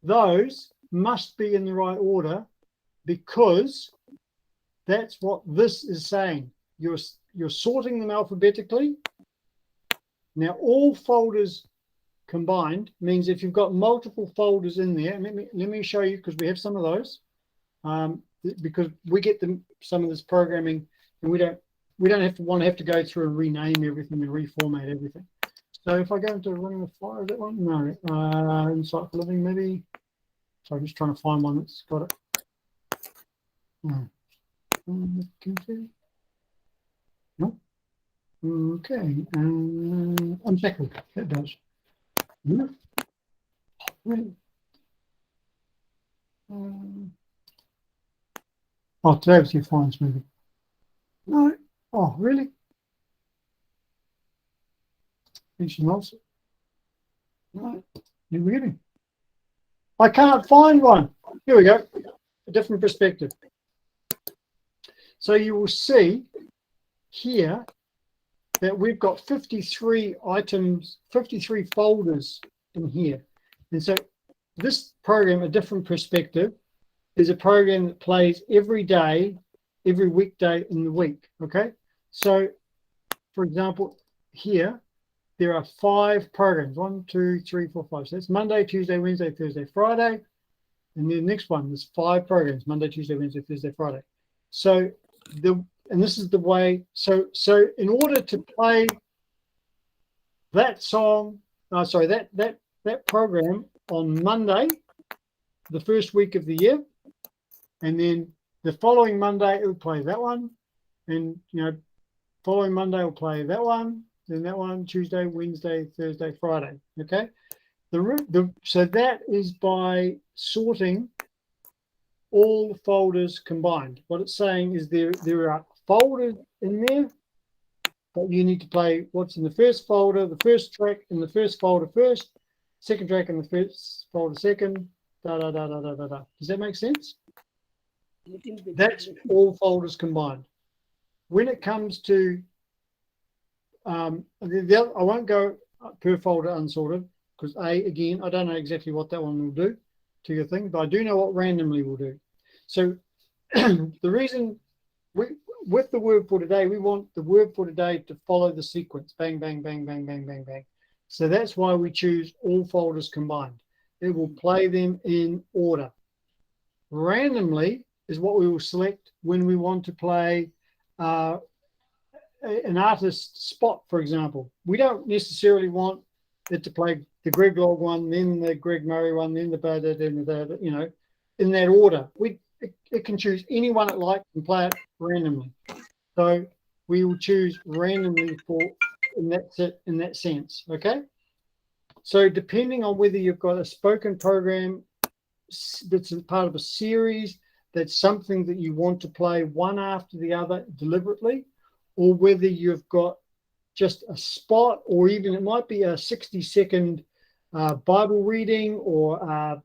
Speaker 1: those must be in the right order, because that's what this is saying. You're sorting them alphabetically. Now all folders combined means if you've got multiple folders in there, let me show you, because we have some of those, because we get some of this programming, and we don't have to go through and rename everything and reformat everything. So if I go into Running with Fire, is that one? No. Insight for Living, maybe. So I'm just trying to find one that's got it. No. No. Okay. Unshackled. That does. Yeah. Really? Today was your finance movie. No. Oh, really? Ancient also. No. You're really? I can't find one. Here we go. A different perspective. So you will see here that we've got 53 items, 53 folders in here. And so this program, A Different Perspective, is a program that plays every day, every weekday in the week. Okay. So for example, here, there are 5 programs, 1, 2, 3, 4, 5. So that's Monday, Tuesday, Wednesday, Thursday, Friday. And the next one, there's 5 programs, Monday, Tuesday, Wednesday, Thursday, Friday. So and this is the way, so in order to play that song, that program on Monday, the first week of the year, and then the following Monday it'll play that one, and following Monday will play that one, then that one, Tuesday, Wednesday, Thursday, Friday. Okay, so that is by sorting all folders combined. What it's saying is there are folders in there, but you need to play what's in the first folder, the first track in the first folder first, second track in the first folder second, da da da da da da da. Does that make sense? That's all folders combined. When it comes to I won't go per folder unsorted, because again, I don't know exactly what that one will do to your thing, but I do know what randomly will do. So the reason with the word for today, we want the word for today to follow the sequence, bang, bang, bang, bang, bang, bang, bang. So that's why we choose all folders combined. It will play them in order. Randomly is what we will select when we want to play an artist spot, for example. We don't necessarily want it to play the Greg Log one, then the Greg Murray one, then the in that order. It can choose any one it likes and play it randomly. So we will choose randomly in that sense. Okay. So depending on whether you've got a spoken program that's part of a series, that's something that you want to play one after the other deliberately, or whether you've got just a spot, or even it might be a 60-second Bible reading, or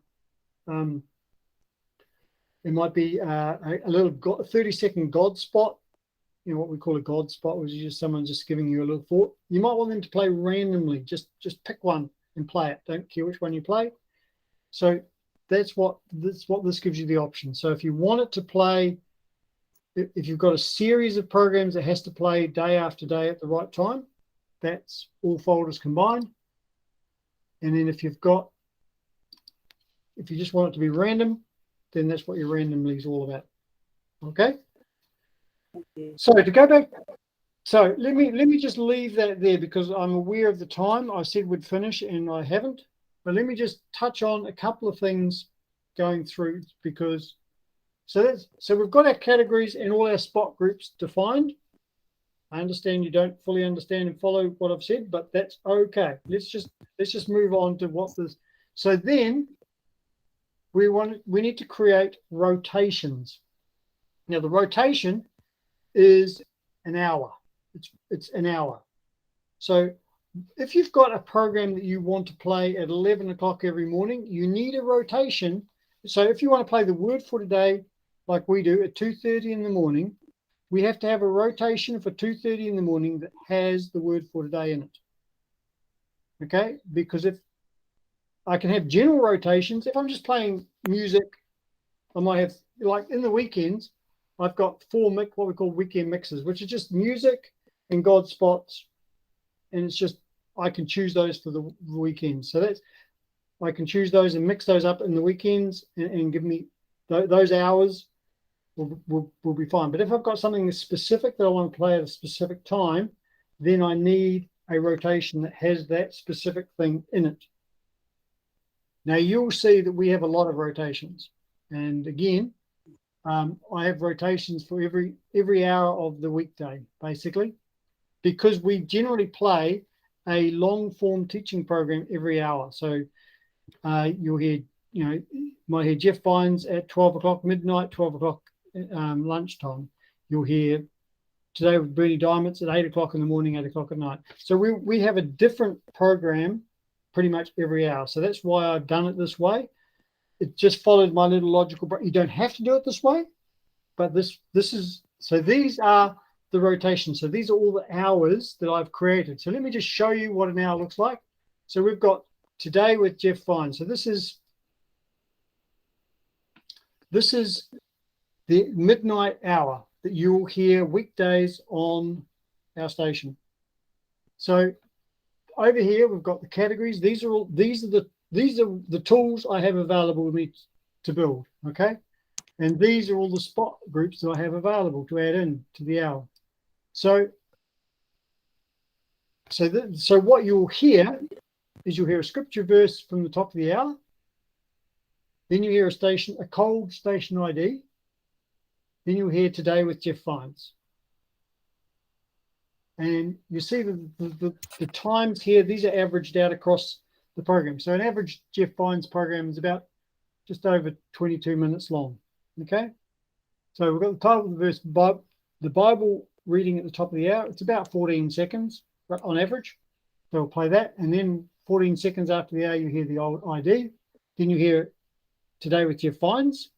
Speaker 1: it might be a little 30-second God spot, what we call a God spot, which is just someone just giving you a little thought. You might want them to play randomly. Just pick one and play it. Don't care which one you play. So that's what this gives you the option. So if you want it to play, if you've got a series of programs that has to play day after day at the right time, that's all folders combined. And then if you've got if you just want it to be random, then that's what your randomly is all about. Okay.
Speaker 2: Okay.
Speaker 1: So to go back, so let me just leave that there because I'm aware of the time. I said we'd finish and I haven't. But let me just touch on a couple of things going through because so we've got our categories and all our spot groups defined. I understand you don't fully understand and follow what I've said, but that's okay. Let's just move on to what this. So then we need to create rotations. Now the rotation is an hour. It's an hour. So if you've got a program that you want to play at 11 o'clock every morning, you need a rotation. So if you want to play the word for today, like we do at 2:30 in the morning, we have to have a rotation for 2:30 in the morning that has the word for today in it. Okay? Because if I can have general rotations, if I'm just playing music, I might have, like in the weekends, I've got what we call weekend mixes, which are just music and God spots. And it's just, I can choose those for the weekends. So I can choose those and mix those up in the weekends and give me those hours will be fine. But if I've got something specific that I want to play at a specific time, then I need a rotation that has that specific thing in it. Now you'll see that we have a lot of rotations. And again, I have rotations for every hour of the weekday, basically, because we generally play a long form teaching program every hour. So you'll hear, you might hear Jeff Vines at 12 o'clock midnight, 12 o'clock lunchtime. You'll hear today with Bernie Diamonds at 8 o'clock in the morning, 8 o'clock at night. So we have a different program pretty much every hour. So that's why I've done it this way. It just followed my little logical. You don't have to do it this way, but this is, so these are the rotations. So these are all the hours that I've created. So let me just show you what an hour looks like. So we've got today with Jeff Fine. So this is the midnight hour that you'll hear weekdays on our station. So over here we've got the categories. These are the tools I have available to me to build. Okay, and these are all the spot groups that I have available to add in to the hour. So what you'll hear is you'll hear a scripture verse from the top of the hour. Then you hear a cold station ID. Then you'll hear today with Jeff Fines. And you see the times here, these are averaged out across the program. So an average Jeff Fines program is about just over 22 minutes long. Okay? So we've got the title of the verse, the Bible reading at the top of the hour. It's about 14 seconds on average. So we'll play that. And then 14 seconds after the hour, you hear the old ID. Then you hear today with Jeff Fines.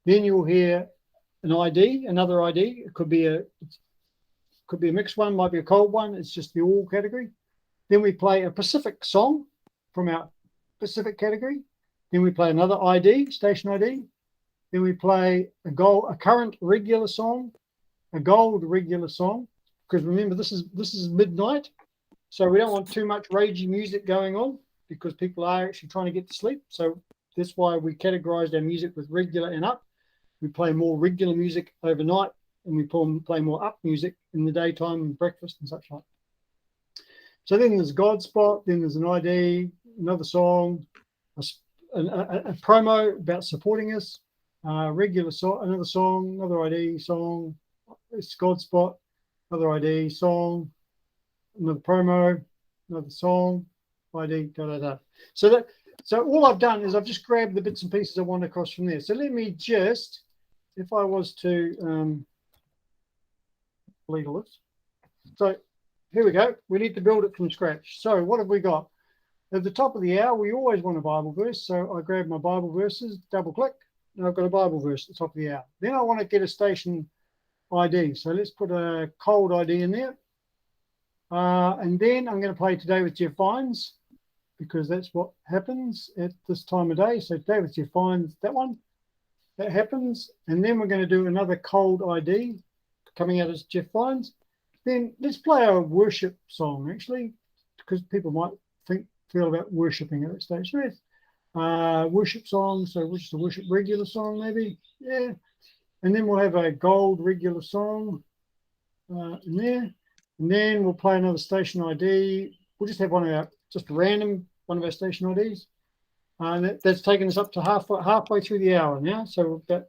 Speaker 1: Then you'll hear an ID, another ID. It could be a mixed one, might be a cold one. It's just the all category. Then we play a Pacific song from our Pacific category. Then we play another ID, station ID. Then we play a current regular song, a gold regular song. Because remember, this is midnight, so we don't want too much ragey music going on because people are actually trying to get to sleep. So that's why we categorized our music with regular and up. We play more regular music overnight, and we play more up music in the daytime and breakfast and such like. So then there's God spot, then there's an ID, another song, a promo about supporting us, regular song, another song, another ID, song, it's God spot, another ID, song, another promo, another song, ID, So all I've done is I've just grabbed the bits and pieces I want across from there. So let me just, if I was to delete all this. So here we go. We need to build it from scratch. So what have we got? At the top of the hour, we always want a Bible verse. So I grab my Bible verses, double click, and I've got a Bible verse at the top of the hour. Then I want to get a station ID. So let's put a cold ID in there. And then I'm going to play Today with Jeff Vines, because that's what happens at this time of day. So Today with Jeff Vines, that one, that happens. And then we're going to do another cold ID coming out as Jeff Vines. Then let's play a worship song, actually, because people might feel about worshiping at that stage. So worship song. So which is the worship regular song, maybe? Yeah. And then we'll have a gold regular song in there. And then we'll play another station ID. We'll just have one of our, just random one of our station IDs. And that's taken us up to halfway through the hour now. So we've got,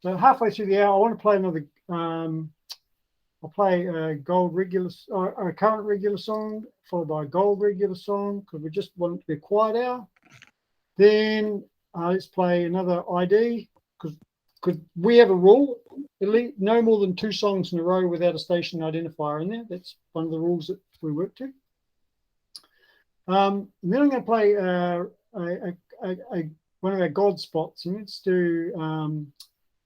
Speaker 1: so halfway through the hour, I want to play another, I'll play a gold regular, or a current regular song, followed by a gold regular song, because we just want it to be a quiet hour. Then let's play another ID, because we have a rule, at least no more than 2 songs in a row without a station identifier in there. That's one of the rules that we work to. And then I'm going to play one of our God spots, and let's do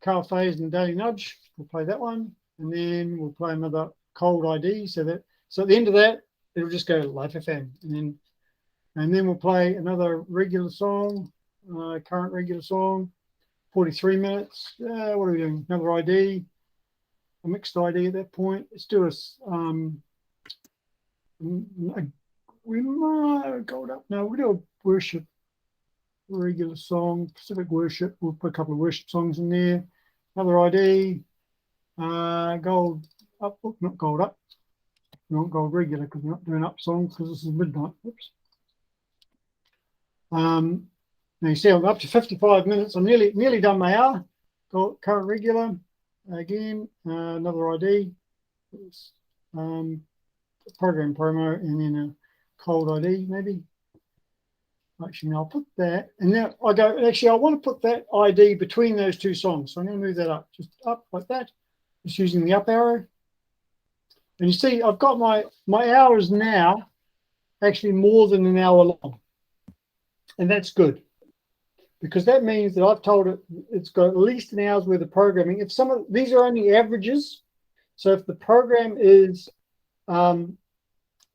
Speaker 1: Carl Faye's and Daily Nudge. We'll play that one, and then we'll play another cold ID. So at the end of that, it'll just go Life FM, and then we'll play another regular song, current regular song, 43 minutes. What are we doing? Another ID, a mixed ID at that point. Let's do we might go up. No, we'll do a worship regular song, Pacific worship. We'll put a couple of worship songs in there. Another ID, gold up, not gold up. We want gold regular because we're not doing up songs because this is midnight. Oops. Now you see I'm up to 55 minutes. I'm nearly done my hour. Current regular again, another ID, program promo, and then a cold ID maybe. Actually, I'll put that, and now I go. Actually, I want to put that ID between those 2 songs, so I'm going to move that up, just up like that, just using the up arrow. And you see, I've got my hours now actually more than an hour long, and that's good because that means that I've told it it's got at least an hour's worth of programming. If some of these are only averages, so if the program is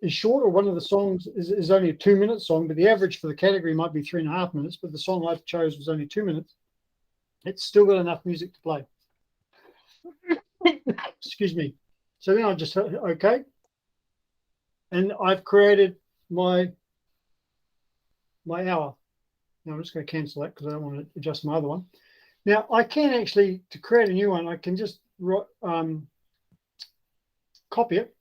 Speaker 1: short, or one of the songs is only a 2-minute song, but the average for the category might be 3.5 minutes, but the song I chose was only 2 minutes, it's still got enough music to play. Excuse me. So then I'll just hit OK. And I've created my hour. Now I'm just going to cancel that because I don't want to adjust my other one. Now I can actually, to create a new one, I can just copy it.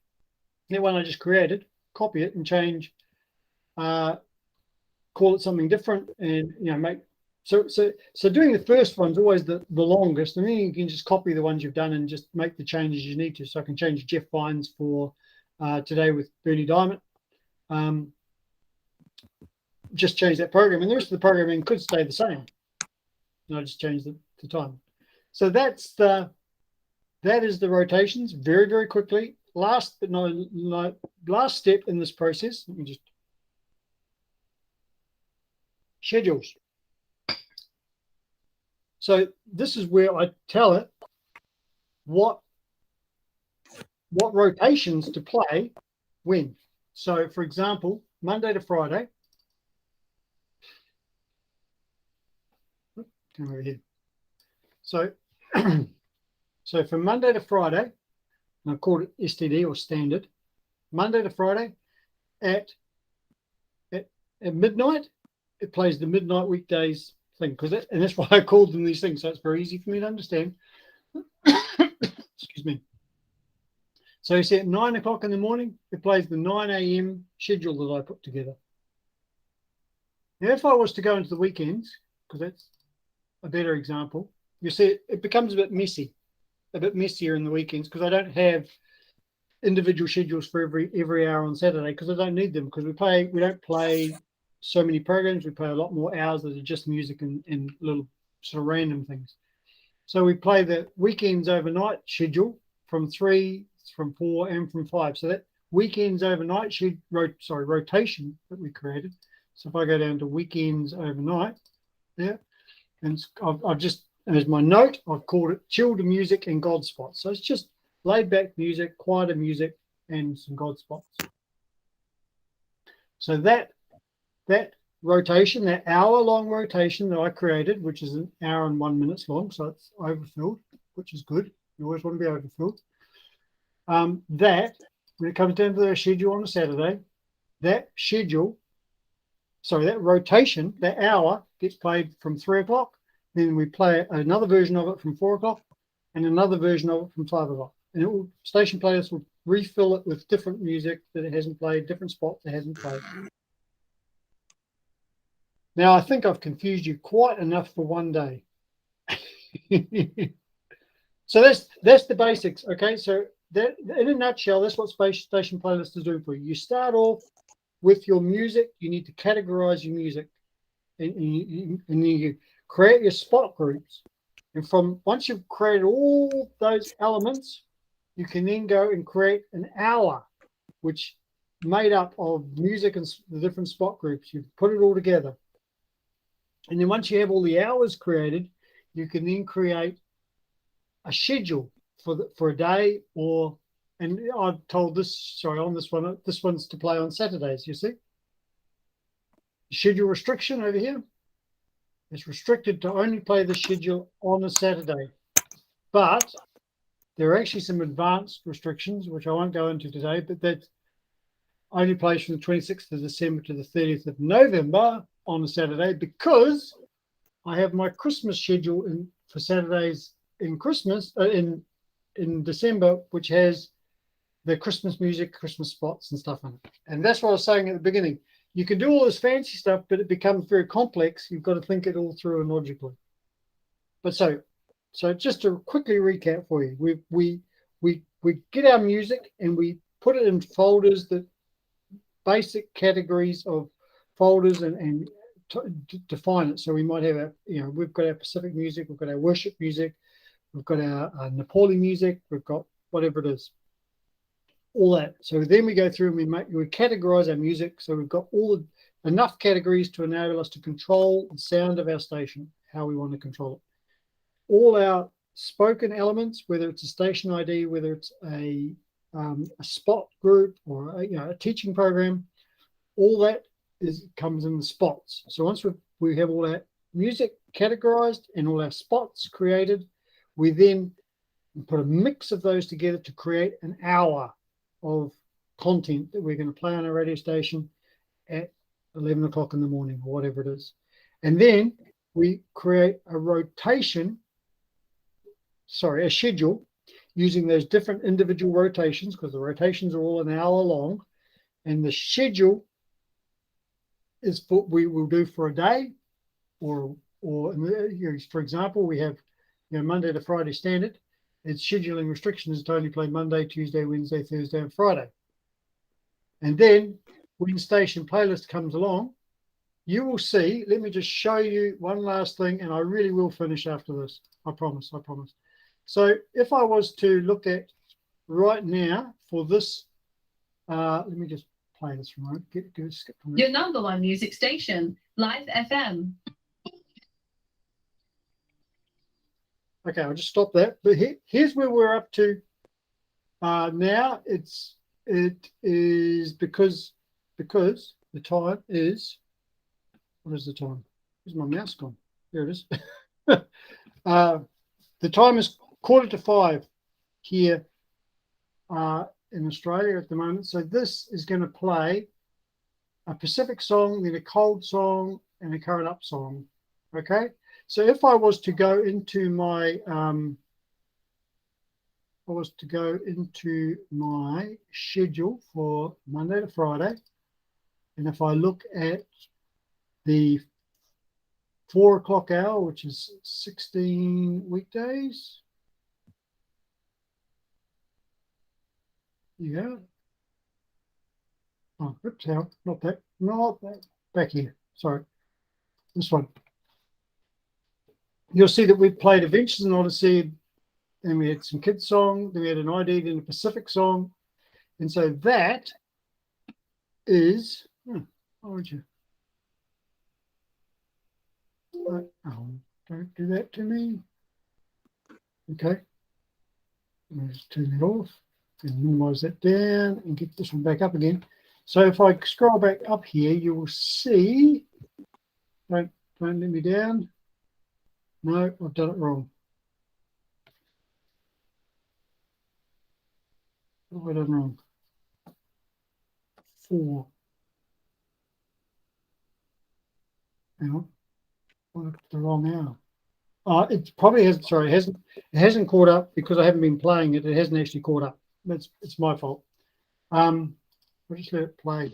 Speaker 1: The one I just created, copy it and change, call it something different, and make so doing the first one's always the longest, and then you can just copy the ones you've done and just make the changes you need to. So I can change Jeff Vines for today with Bernie Diamond. Just change that program, and the rest of the programming could stay the same. And I just change the time. So that is the rotations very, very quickly. Last but no last step in this process, let me just schedules. So this is where I tell it what rotations to play when. So for example, Monday to Friday. Come over here. So so from Monday to Friday, and I called it STD or standard, Monday to Friday at midnight, it plays the midnight weekdays thing, and that's why I called them these things, so it's very easy for me to understand. Excuse me. So you see at 9 o'clock in the morning, it plays the 9 a.m. schedule that I put together. Now if I was to go into the weekends, because that's a better example, you see it becomes a bit messy. A bit messier in the weekends because I don't have individual schedules for every hour on Saturday because I don't need them, because we don't play so many programs. We play a lot more hours that are just music and little sort of random things. So we play the weekends overnight schedule from 3, from 4, and from 5. So that weekends overnight rotation that we created. So if I go down to weekends overnight, yeah, and I've just, as my note, I've called it chilled music and God spots. So it's just laid back music, quieter music, and some God spots. So that rotation, that hour-long rotation that I created, which is an hour and 1 minute long, so it's overfilled, which is good. You always want to be overfilled. That, when it comes down to the schedule on a Saturday, that schedule sorry, that rotation, that hour gets played from 3 o'clock. Then we play another version of it from 4 o'clock and another version of it from 5 o'clock. And station players will refill it with different music that it hasn't played, different spots it hasn't played. Now, I think I've confused you quite enough for one day. So that's the basics, okay? So that, in a nutshell, that's what station playlists do for you. You start off with your music. You need to categorize your music, and you create your spot groups. And from once you've created all those elements, you can then go and create an hour, which made up of music and the different spot groups. You put it all together. And then once you have all the hours created, you can then create a schedule for a day, or, and I've told this, sorry, on this one's to play on Saturdays, you see. Schedule restriction over here. It's restricted to only play the schedule on a Saturday. But there are actually some advanced restrictions, which I won't go into today, but that only plays from the 26th of December to the 30th of November on a Saturday, because I have my Christmas schedule for Saturdays in Christmas, in December, which has the Christmas music, Christmas spots and stuff in it. And that's what I was saying at the beginning. You can do all this fancy stuff, but it becomes very complex. You've got to think it all through and logically. But so just to quickly recap for you, we get our music and we put it in folders, that basic categories of folders, and define it. So we might have we've got our Pacific music, we've got our worship music, we've got our Nepali music, we've got whatever it is, all that. So then we go through and we categorize our music. So we've got enough categories to enable us to control the sound of our station, how we want to control it. All our spoken elements, whether it's a station ID, whether it's a spot group or a teaching program, all that comes in the spots. So once we have all that music categorized and all our spots created, we then put a mix of those together to create an hour of content that we're going to play on our radio station at 11 o'clock in the morning or whatever it is. And then we create a schedule using those different individual rotations, because the rotations are all an hour long. And the schedule is we will do for a day, or for example, we have Monday to Friday standard. Its scheduling restriction is to only play Monday, Tuesday, Wednesday, Thursday, and Friday. And then when station playlist comes along, you will see, let me just show you one last thing, and I really will finish after this. I promise. So if I was to look at right now for this, let me just play this remote. Skip from
Speaker 7: Your number one music station, Live FM.
Speaker 1: Okay, I'll just stop that. But here's where we're up to now. It is because the time is, what is the time? Where's my mouse gone? There it is. The time is 4:45 here in Australia at the moment. So this is going to play a Pacific song, then a cold song, and a current up song. Okay. So if I was to go into my schedule for Monday to Friday, and if I look at the 4 o'clock hour, which is 16 weekdays, yeah. Oh, oops, not that, back here. Sorry, this one. You'll see that we've played Adventures in Odyssey, and we had some kids' song, then we had an ID, then a Pacific song. And so that is, why would you? Oh, don't do that to me. Okay. Let's turn it off and minimize that down and get this one back up again. So if I scroll back up here, you will see, don't let me down. No, I've done it wrong. What have I done wrong? 4. Hang on. I looked at the wrong hour. It probably has. Sorry, it hasn't caught up because I haven't been playing it. It hasn't actually caught up. It's my fault. We'll just let it play.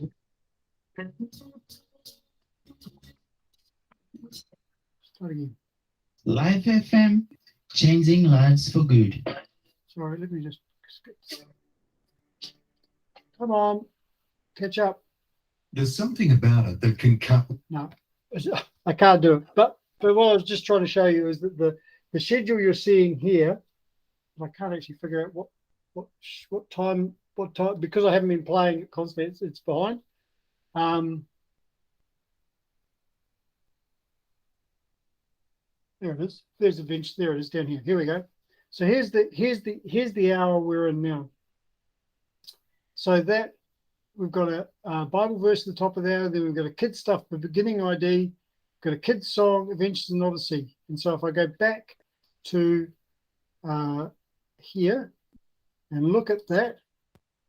Speaker 1: Start again.
Speaker 5: Live FM, changing lives for good.
Speaker 1: Sorry, let me just skip. Come on, catch up.
Speaker 8: There's something about it that can cut.
Speaker 1: No, I can't do it. But what I was just trying to show you is that the schedule you're seeing here, I can't actually figure out what time because I haven't been playing it constantly. It's behind. There it is. There's the bench. There it is down here. Here we go. So here's the hour we're in now. So that we've got a Bible verse at the top of the hour. Then we've got a kid stuff, the beginning ID, got a kid's song, Adventures in Odyssey. And so if I go back to here and look at that,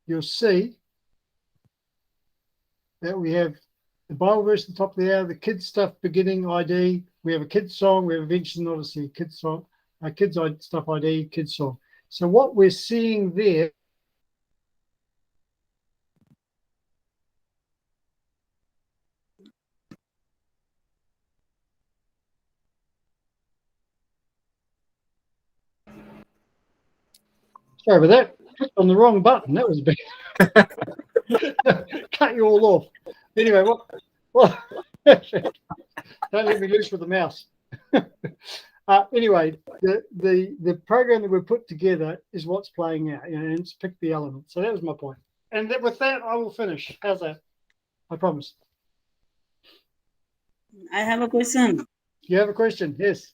Speaker 1: you'll see that we have the Bible verse at the top of the hour, the kids stuff, beginning ID. We have a kids song. We have Adventures in Odyssey, kids song, kids stuff ID, kids song. So what we're seeing there. Sorry about that. Clicked on the wrong button. That was bad. Cut you all off. Anyway, what don't let me loose with the mouse. Anyway, the program that we put together is what's playing out, and it's picked the element. So that was my point. And with that, I will finish. How's that? I promise.
Speaker 2: I have a question.
Speaker 1: You have a question? Yes.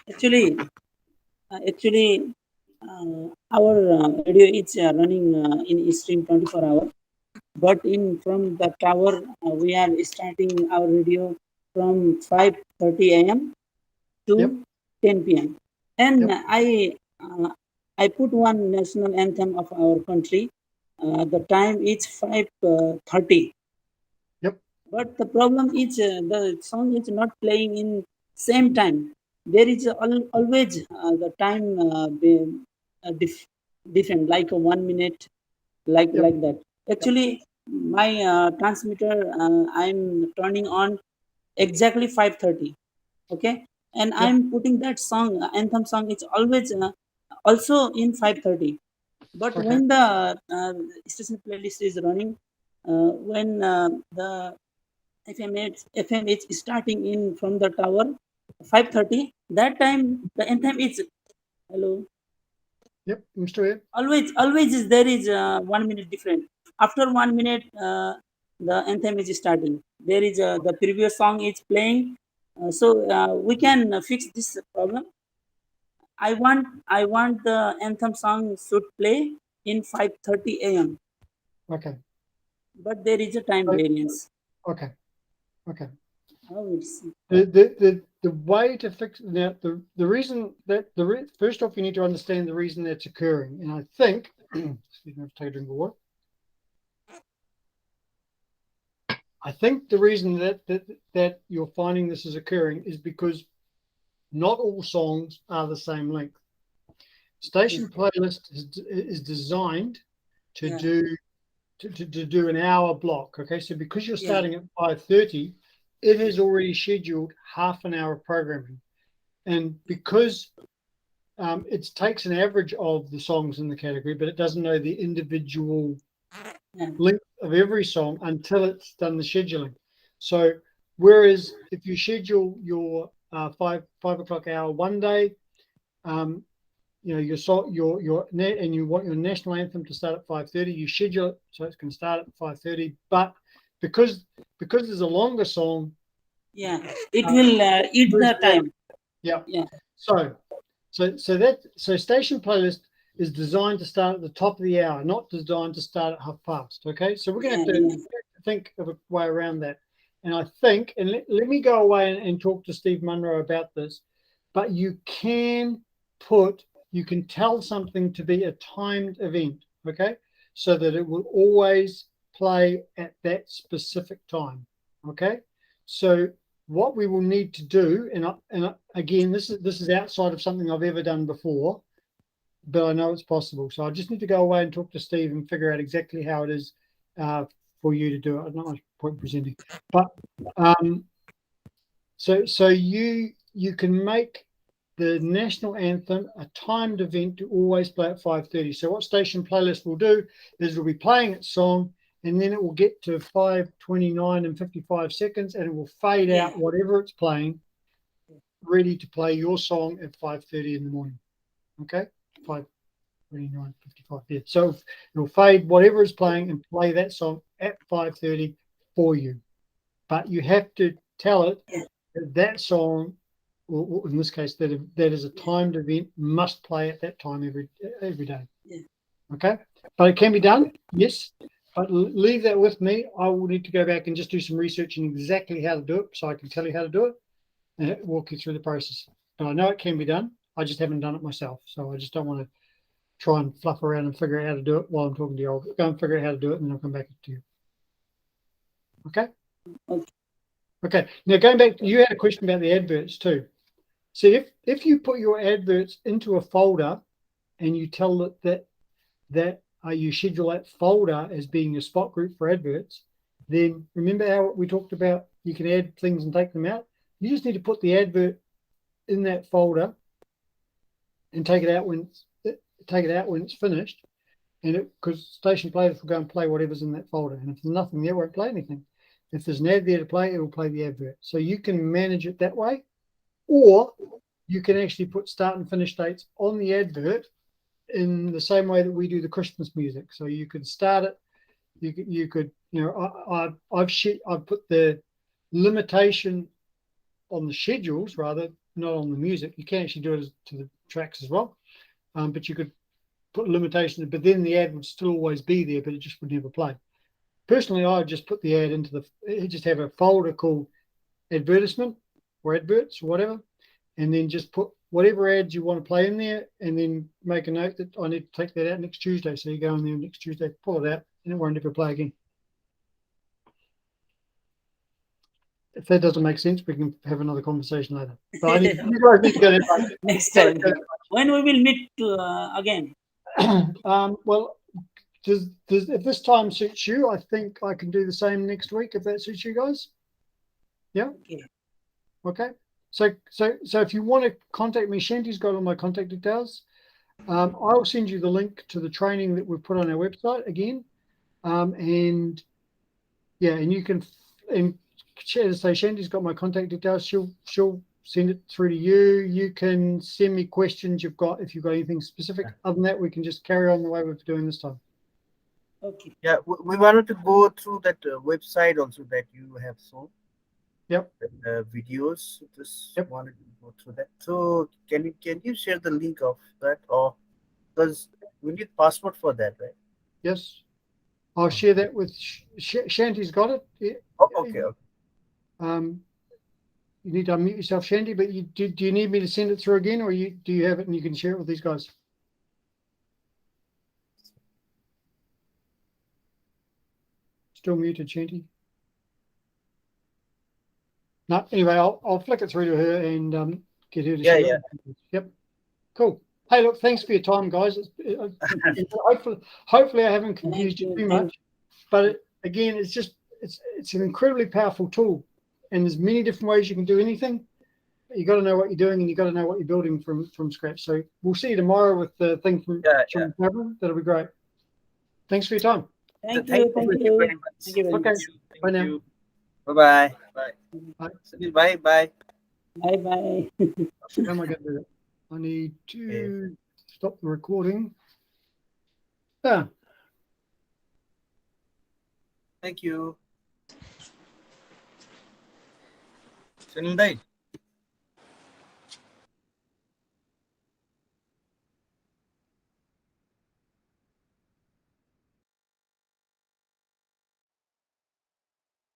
Speaker 2: Actually, our radio is running in stream 24 hours. But from the tower, we are starting our radio from 5:30 a.m. to 10 p.m. And I put one national anthem of our country. The time is 5:30.
Speaker 1: Yep.
Speaker 2: But the problem is the song is not playing in same time. There is always the time different, like a 1 minute, like that. Actually, my transmitter I'm turning on exactly 5:30. Okay, and I'm putting that song, anthem song. It's always also in 5:30. But when the station playlist is running, when the FM is starting in from the tower 5:30, that time the anthem is hello.
Speaker 1: Yep, I'm still here.
Speaker 2: Always is there is 1 minute different. After 1 minute, the anthem is starting. There is the previous song is playing. So we can fix this problem. I want the anthem song should play in 5:30 a.m.
Speaker 1: Okay.
Speaker 2: But there is a time variance.
Speaker 1: Okay.
Speaker 2: How it's
Speaker 1: The way to fix now the reason that first off you need to understand the reason that's occurring, and I think excuse me, I've taken a drink of water. I think the reason that you're finding this is occurring is because not all songs are the same length. Station playlist is designed to do an hour block. Okay, so because you're starting at 5:30. It has already scheduled half an hour of programming. And because it takes an average of the songs in the category, but it doesn't know the individual length of every song until it's done the scheduling. So whereas if you schedule your 5 o'clock hour one day, you want your national anthem to start at 5:30, you schedule it so it's going to start at 5:30, but because there's a longer song,
Speaker 2: it will eat the time.
Speaker 1: So station playlist is designed to start at the top of the hour, not designed to start at past. Okay, so we're going to have to think of a way around that. And I think, and let me go away and talk to Steve Munro about this. But you can tell something to be a timed event. Okay, so that it will always play at that specific time. Okay, So what we will need to do, again, this is outside of something I've ever done before, but I know it's possible. So I just need to go away and talk to Steve and figure out exactly how it is for you to do it. Not much point presenting, but so you can make the national anthem a timed event to always play at 5:30. So what Station Playlist will do is it'll be playing its song, and then it will get to 5:29 and 55 seconds, and it will fade out whatever it's playing, ready to play your song at 5:30 in the morning. Okay, 5:29, 55. Yeah. So it'll fade whatever is playing and play that song at 5:30 for you. But you have to tell it that song, or in this case, that is a timed event, must play at that time every day.
Speaker 2: Yeah.
Speaker 1: Okay, but it can be done, yes. But leave that with me. I will need to go back and just do some research on exactly how to do it, so I can tell you how to do it and walk you through the process. But I know it can be done. I just haven't done it myself, so I just don't want to try and fluff around and figure out how to do it while I'm talking to you. I'll go and figure out how to do it, and then I'll come back to you. Okay. Okay. Now going back, you had a question about the adverts too. So if you put your adverts into a folder and you tell it that you schedule that folder as being your spot group for adverts, then remember how we talked about you can add things and take them out? You just need to put the advert in that folder and take it out when it's finished, and because Station Playlist will go and play whatever's in that folder, and if there's nothing there, it won't play anything. If there's an ad there to play, it will play the advert. So you can manage it that way, or you can actually put start and finish dates on the advert in the same way that we do the Christmas music. So you could start it. You could I've put the limitation on the schedules rather, not on the music. You can actually do it to the tracks as well, but you could put limitations. But then the ad would still always be there, but it just would never play. Personally, I would just put the ad into just have a folder called advertisement or adverts or whatever, and then just put whatever ads you want to play in there, and then make a note that I need to take that out next Tuesday. So you go in there next Tuesday, pull it out, and it won't ever play again. If that doesn't make sense, we can have another conversation later. But you guys need to go there.
Speaker 2: Next time. When we will meet again?
Speaker 1: Well, if this time suits you, I think I can do the same next week if that suits you guys. Yeah. Okay. So if you want to contact me, Shanti's got all my contact details. I'll send you the link to the training that we've put on our website again, and you can. And as I say, Shanti's got my contact details. She'll send it through to you. You can send me questions you've got if you've got anything specific. Other than that, we can just carry on the way we're doing this time.
Speaker 2: Okay.
Speaker 3: Yeah, we wanted to go through that website also that you have shown.
Speaker 1: Yep.
Speaker 3: Videos. Just
Speaker 1: Yep.
Speaker 3: wanted to go through that. So can you share the link of that, or because we need password for that, right?
Speaker 1: Yes. I'll share that with Shanti's got it. Yeah.
Speaker 3: Oh, okay.
Speaker 1: You need to unmute yourself, Shanti, but do you need me to send it through again, or do you have it and you can share it with these guys? Still muted, Shanti. No, anyway, I'll flick it through to her and get her to share it. Yep. Cool. Hey, look, thanks for your time, guys. Hopefully I haven't confused you too much. But again, it's an incredibly powerful tool, and there's many different ways you can do anything. You got to know what you're doing, and you got to know what you're building from scratch. So we'll see you tomorrow with the thing from Cameron. That'll be great. Thanks for your time.
Speaker 2: Thank you very much. Thank you very much.
Speaker 1: Bye now.
Speaker 3: Bye.
Speaker 1: Bye.
Speaker 3: Bye.
Speaker 2: Bye.
Speaker 1: How am I going to do that? I need to stop the recording.
Speaker 3: Thank you. Sunil Dai.